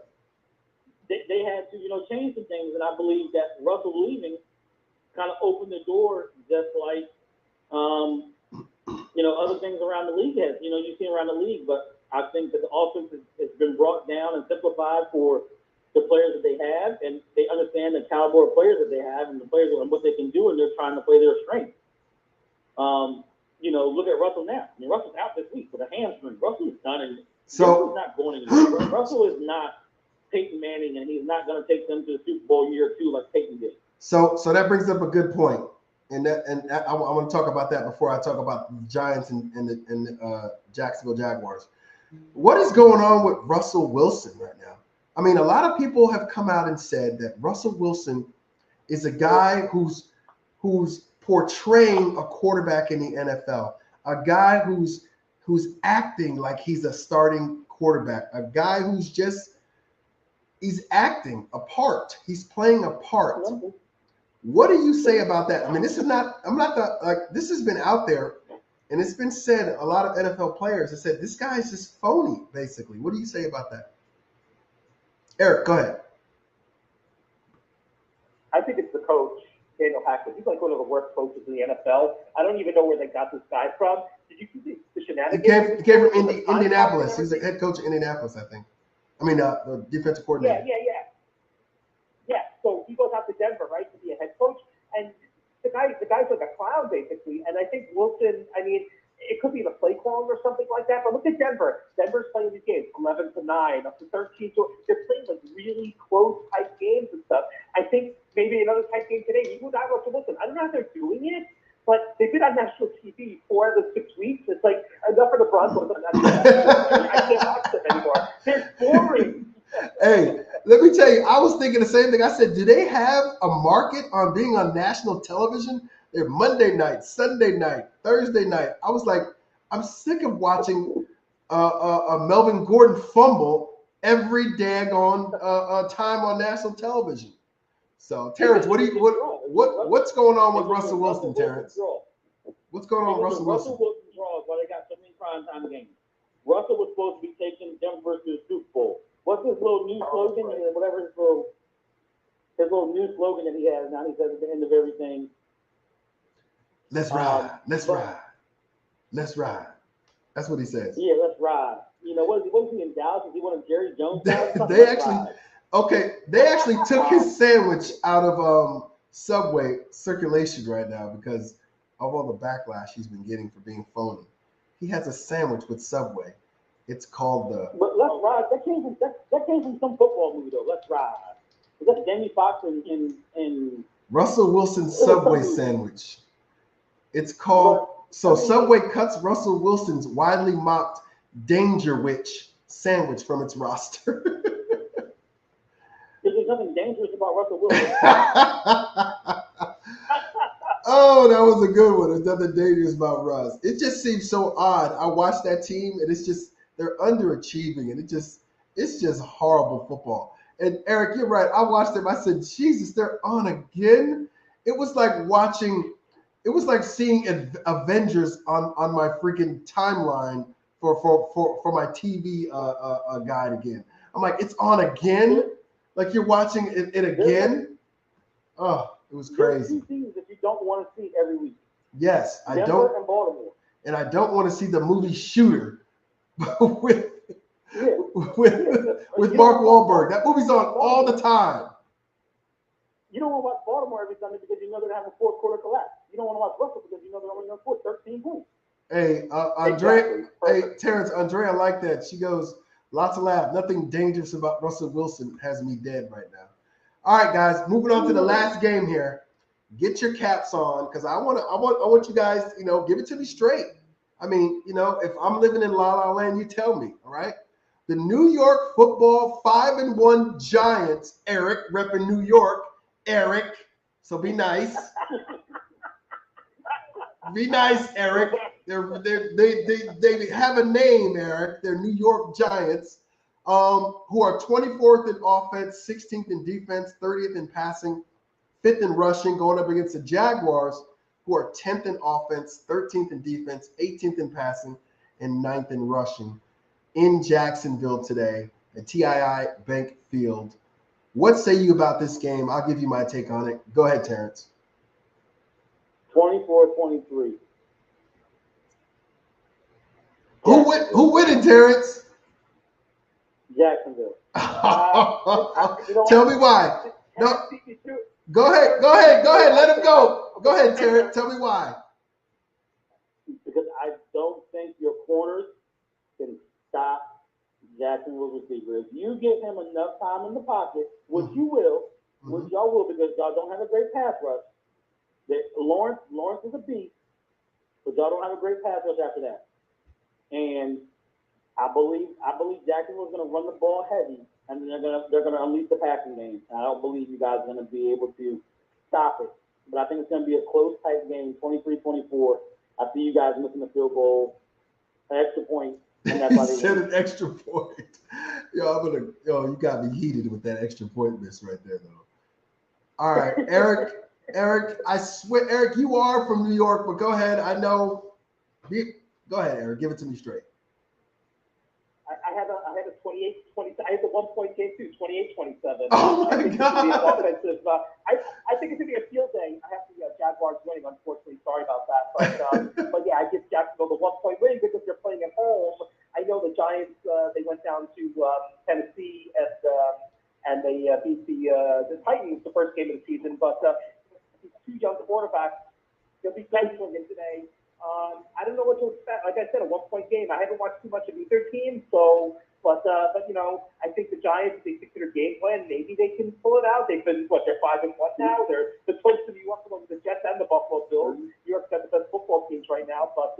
They had to, change some things, and I believe that Russell leaving kind of opened the door, just like, other things around the league has. You see around the league, but I think that the offense has been brought down and simplified for the players that they have, and they understand the caliber of players that they have and the players and what they can do, and they're trying to play their strength. Look at Russell now. I mean, Russell's out this week with a hamstring. Russell's done it. Russell's not going anywhere. Russell is not Peyton Manning, and he's not going to take them to the Super Bowl year 2 like Peyton did. So that brings up a good point, and I want to talk about that before I talk about the Giants and the Jacksonville Jaguars. What is going on with Russell Wilson right now? I mean, a lot of people have come out and said that Russell Wilson is a guy who's portraying a quarterback in the NFL, a guy who's acting like he's a starting quarterback, a guy he's acting a part. He's playing a part. What do you say about that? I mean, this has been out there And it's been said, a lot of NFL players have said, this guy's just phony, basically. What do you say about that? Eric, go ahead. I think it's the coach, Daniel Hackett. He's like one of the worst coaches in the NFL. I don't even know where they got this guy from. Did you see the shenanigans? He came from Indianapolis. He's the head coach of Indianapolis, I think. I mean, the defensive coordinator. Yeah, so he goes out to Denver, right, to be a head coach. And the guy's like a clown, basically. And I think Wilson, I mean, it could be the play calling or something like that. But look at Denver. Denver's playing these games 11-9, up to 13. So they're playing like really close type games and stuff. I think maybe another type game today. Even without Russell Wilson, I don't know how they're doing it, but they've been on national TV 4 out of the 6 weeks. It's like enough for the Broncos on national TV. I can't watch them anymore. They're boring. Hey, let me tell you, I was thinking the same thing. I said, do they have a market on being on national television? They're Monday night, Sunday night, Thursday night. I was like, I'm sick of watching a Melvin Gordon fumble every daggone time on national television. So, Terrence, what's going on with Russell Wilson, Terrence? What's going on with Russell Wilson? Russell Wilson draws why they got so many primetime games. Russell was supposed to be taking Denver to the Super Bowl. What's his little new slogan? Whatever his little new slogan that he has now. He says at the end of everything. Let's ride. Let's ride. Let's ride. That's what he says. Yeah, let's ride. You know, was he in Dallas? Was he one of Jerry Jones? They actually took his sandwich out of Subway circulation right now because of all the backlash he's been getting for being phony. He has a sandwich with Subway. It's called the. But let's ride. That came from some football movie though. Let's ride. Is that Jamie Foxx and Russell Wilson's Subway sandwich? It's called. Subway cuts Russell Wilson's widely mocked Danger Witch sandwich from its roster. There's nothing dangerous about Russell Wilson. Oh, that was a good one. There's nothing dangerous about Russ. It just seems so odd. I watched that team, and it's just they're underachieving, and it's just horrible football. And Eric, you're right. I watched them. I said, Jesus, they're on again. It was like seeing Avengers on my freaking timeline for my TV guide again. I'm like, it's on again. Like you're watching it again. Oh, it was crazy. There's 2 teams that you don't want to see every week. Yes, I Denver don't. And Baltimore. And I don't want to see the movie Shooter with Mark Wahlberg. That movie's on all the time. You don't want to watch Baltimore every Sunday because you know they're having a fourth quarter collapse. You don't want to watch Russell because you know they're only going to score 13 points. Hey, Andrea. Exactly. Hey, Terrence, Andrea, I like that. She goes, lots of laugh. Nothing dangerous about Russell Wilson has me dead right now. All right, guys, moving on to the last game here. Get your caps on because I want you guys, give it to me straight. I mean, if I'm living in La La Land, you tell me, all right? The New York Football 5-1 Giants, Eric, repping New York, Eric. So be nice. Be nice, Eric. They have a name, Eric. They're New York Giants, who are 24th in offense, 16th in defense, 30th in passing, 5th in rushing, going up against the Jaguars, who are 10th in offense, 13th in defense, 18th in passing, and 9th in rushing in Jacksonville today at TII Bank Field. What say you about this game? I'll give you my take on it. Go ahead, Terrence. 24-23. Who win it, Terrence? Jacksonville. Tell me why. No. Go ahead. Let him go. Go ahead, Terrence. Tell me why. Because I don't think your corners can stop Jacksonville's receiver. If you give him enough time in the pocket, which you will, which y'all will, because y'all don't have a great pass rush. Lawrence is a beast, but y'all don't have a great pass rush after that. And I believe Jacksonville's going to run the ball heavy, and then they're going to unleash the passing game. I don't believe you guys are going to be able to stop it. But I think it's going to be a close, tight game, 23-24. I see you guys missing the field goal, an extra point. And that's why they said an extra point. You got me heated with that extra point miss right there, though. All right, Eric, I swear, Eric, you are from New York, but go ahead. I know Go ahead, Eric. Give it to me straight. I had a 28-20. I had the 1-point game too, 28-27. Oh I my think it's gonna be an God. offensive. I think it's gonna be a field day. I have the Jaguars winning, unfortunately. Sorry about that, but yeah, I give Jacksonville the 1-point win because they're playing at home. I know the Giants. They went down to Tennessee and they beat the Titans the first game of the season. But these two young quarterbacks, they'll be gunsling today. I don't know what to expect. Like I said, a 1-point game. I haven't watched too much of either team, so but I think the Giants, they stick to their game plan. Maybe they can pull it out. They've been they're 5-1 now. They're the close to New York along with the Jets and the Buffalo Bills. New York's got the best football teams right now, but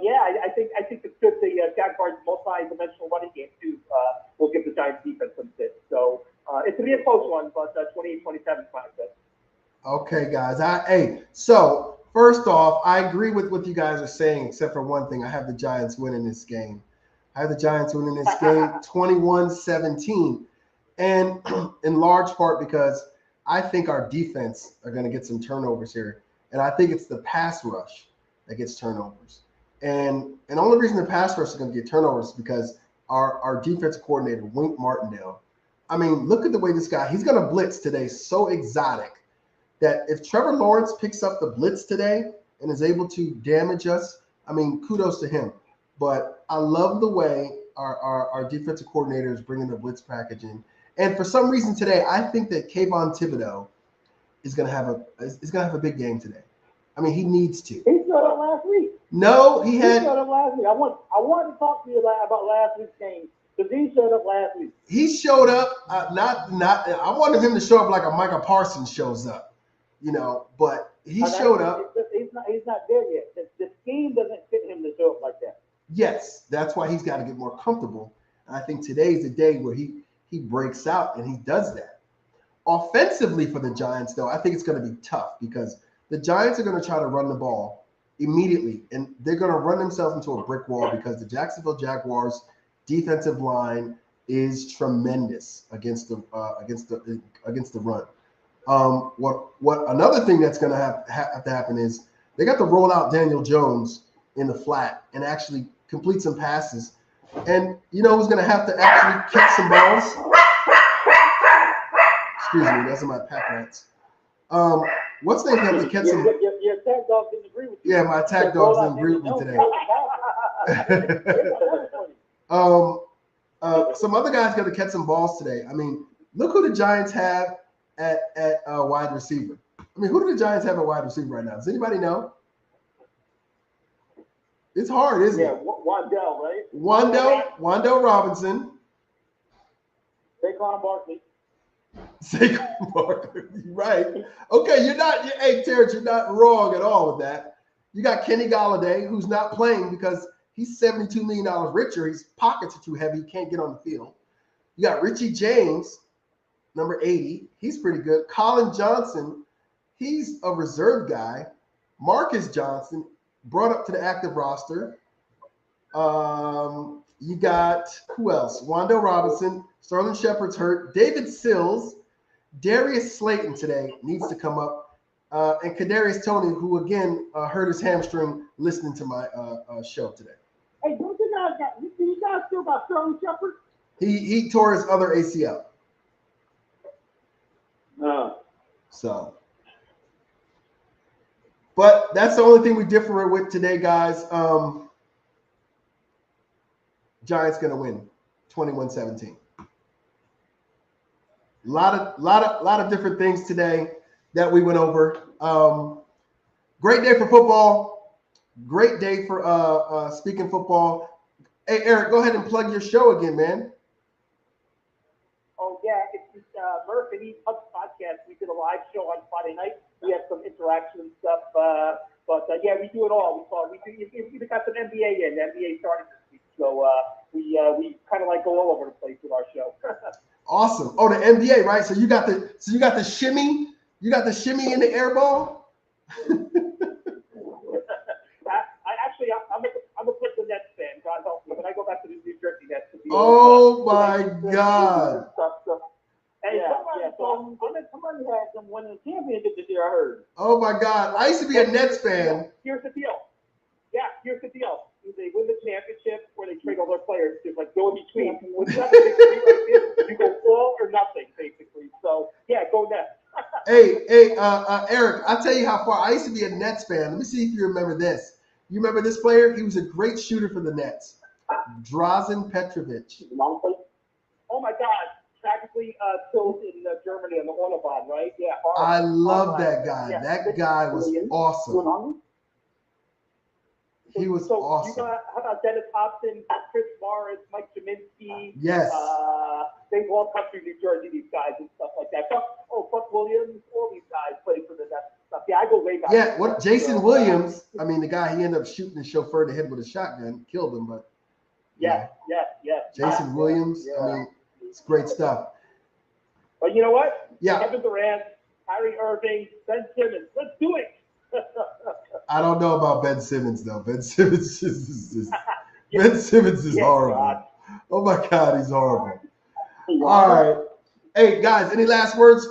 yeah, I think it's good. The Jaguars' multi-dimensional running game too will give the Giants defense some fits. So it's gonna be a close one, but 28-27 is my pick. Okay, guys. So first off, I agree with what you guys are saying, except for one thing. I have the Giants winning this game. I have the Giants winning this game 21-17. And in large part because I think our defense are going to get some turnovers here. And I think it's the pass rush that gets turnovers. And the only reason the pass rush is going to get turnovers is because our defensive coordinator, Wink Martindale, I mean, look at the way this guy, he's going to blitz today so exotic that if Trevor Lawrence picks up the blitz today and is able to damage us, I mean, kudos to him. But I love the way our defensive coordinator is bringing the blitz package in. And for some reason today, I think that Kayvon Thibodeau is going to have a big game today. I mean, he needs to. He showed up last week. No, He showed up last week. I want to talk to you about last week's game because he showed up last week. He showed up. I wanted him to show up like a Micah Parsons shows up, But he showed up. He's not there yet. The scheme doesn't fit him to show up like that. Yes, that's why he's got to get more comfortable. And I think today's the day where he breaks out and he does that. Offensively for the Giants, though, I think it's going to be tough because the Giants are going to try to run the ball immediately, and they're going to run themselves into a brick wall because the Jacksonville Jaguars defensive line is tremendous against the run. What another thing that's going to have to happen is they got to roll out Daniel Jones in the flat and actually complete some passes. And you know who's going to have to actually catch some balls? Excuse me, those are my pack rats. What's the name have to catch some? Your attack dog didn't agree with you. Yeah, my attack dogs didn't agree with me today. Some other guys got to catch some balls today. I mean, look who the Giants have at wide receiver. I mean, who do the Giants have at wide receiver right now? Does anybody know? It's hard, isn't it? Yeah, Wandell, right? Wandell Robinson. Saquon Barkley. Saquon Barkley, right? Okay, hey Terrence, you're not wrong at all with that. You got Kenny Golladay, who's not playing because he's $72 million richer. His pockets are too heavy. He can't get on the field. You got Richie James, number 80. He's pretty good. Colin Johnson, he's a reserve guy. Marcus Johnson, brought up to the active roster. You got, who else? Wandale Robinson, Sterling Shepard's hurt. David Sills, Darius Slayton today needs to come up. And Kadarius Toney, who again hurt his hamstring listening to my show today. Hey, don't you guys still got Sterling Shepard? He tore his other ACL. So. But that's the only thing we differ with today, guys. Giants gonna win 21-17. A lot of different things today that we went over. Great day for football. Great day for speaking football. Hey Eric, go ahead and plug your show again, man. Oh yeah, it's Murph and Eve Hubs podcast. We did a live show on Friday night. We had some interaction and stuff, but yeah, we do it all. We even got some NBA in. The NBA started this week, so we kind of like go all over the place with our show. Awesome. Oh, the NBA, right? So you got the shimmy. You got the shimmy in the air ball. I'm a Brooklyn Nets fan. God help me. When I go back to the New Jersey Nets, oh my God. Hey, somebody had them winning the championship this year, I heard. Oh my God. I used to be a Nets fan. Here's the deal. Yeah, here's the deal. deal. Either they win the championship or they trade all their players. There's like go in between. When you have a big league like this, you go all or nothing, basically. So, yeah, go Nets. Hey, Eric, I'll tell you how far. I used to be a Nets fan. Let me see if you remember this. You remember this player? He was a great shooter for the Nets. Drazen Petrovic. Oh, my God. Tragically killed in Germany on the Autobahn, right? Yeah. I love that guy. Yeah. That guy was awesome. He was so awesome. How about Dennis Hobson, Chris Morris, Mike Kaminsky? Yes. They've all come through New Jersey, these guys and stuff like that. Buck Williams, all these guys played for the Nets and stuff. Yeah, I go way back. Yeah, what Jason Williams, I mean, the guy he ended up shooting the chauffeur in the head with a shotgun, killed him, but yeah. Jason Williams, I mean, it's great stuff. But you know what? Yeah. Kevin Durant, Kyrie Irving, Ben Simmons. Let's do it. I don't know about Ben Simmons though. Ben Simmons is Ben Simmons is horrible. God. Oh my God, he's horrible. All right. Hey guys, any last words?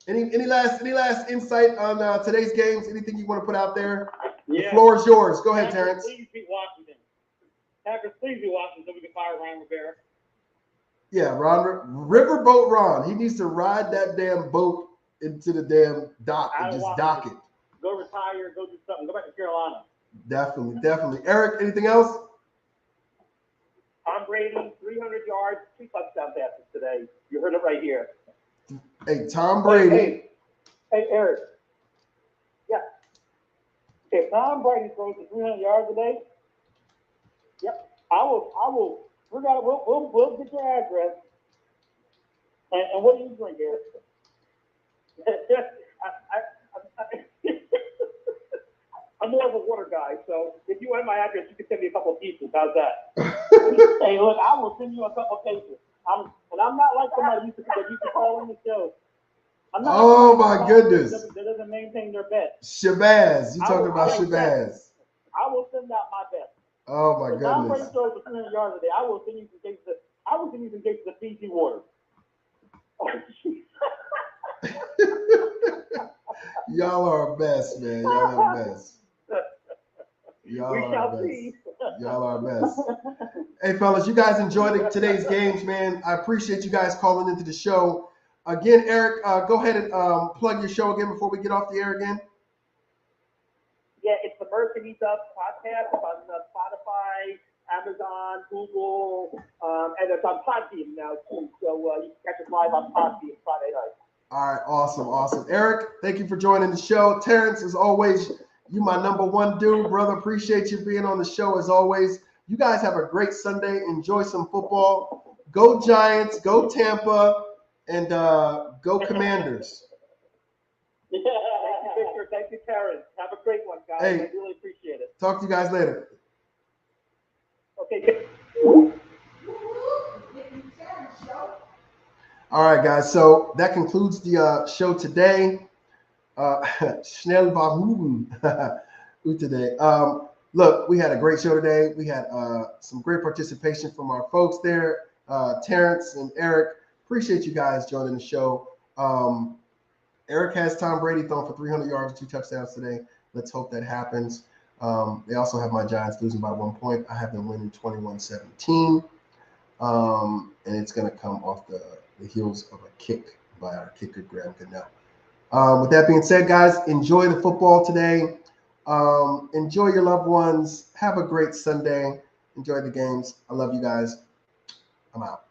Any last insight on today's games? Anything you want to put out there? Yeah. The floor is yours. Go ahead, Terrence. Please beat Washington. Packers, please beat Washington so we can fire Ron Rivera. Yeah, Riverboat Ron. He needs to ride that damn boat into the damn dock and just dock it. Go retire, go do something, go back to Carolina. Definitely. Eric, anything else? Tom Brady, 300 yards, 2 touchdown passes today. You heard it right here. Hey, Tom Brady. Hey, Eric. Yeah. If Tom Brady throws for 300 yards today, yep, I will. We'll get your address. And what do you drink, Eric? I'm more of a water guy, so if you want my address, you can send me a couple of pieces. How's that? Hey, look, I will send you a couple of cases. I'm not like somebody used to call in the show. Oh my goodness! That doesn't maintain their bet. Shabazz, you talking about Shabazz? I will send out my bet. Oh my goodness! I'm Brady throws for 300 yards a day. I will send you some cases. I will send you some cases of Fiji water. Y'all are best, man. Y'all are best. Y'all are best. Hey, fellas, you guys enjoyed today's games, man. I appreciate you guys calling into the show. Again, Eric, go ahead and plug your show again before we get off the air again. Yeah, it's the Mercedes Up podcast on Spotify, Amazon, Google, and it's on Podbean now, too. So you can catch us live on Podbean Friday night. All right, awesome. Eric, thank you for joining the show. Terrence, as always, you my number one dude, brother. Appreciate you being on the show as always. You guys have a great Sunday. Enjoy some football. Go Giants, go Tampa, and go Commanders. Thank you, Victor. Thank you, Terrence. Have a great one, guys. Hey, I really appreciate it. Talk to you guys later. Okay. All right, guys. So that concludes the show today. Schnell war today. Look, we had a great show today. We had some great participation from our folks there, Terrence and Eric. Appreciate you guys joining the show. Eric has Tom Brady thrown for 300 yards, 2 touchdowns today. Let's hope that happens. They also have my Giants losing by 1 point. I have them winning 21-17. And it's going to come off the heels of a kick by our kicker, Graham Cannell. With that being said, guys, enjoy the football today. Enjoy your loved ones. Have a great Sunday. Enjoy the games. I love you guys. I'm out.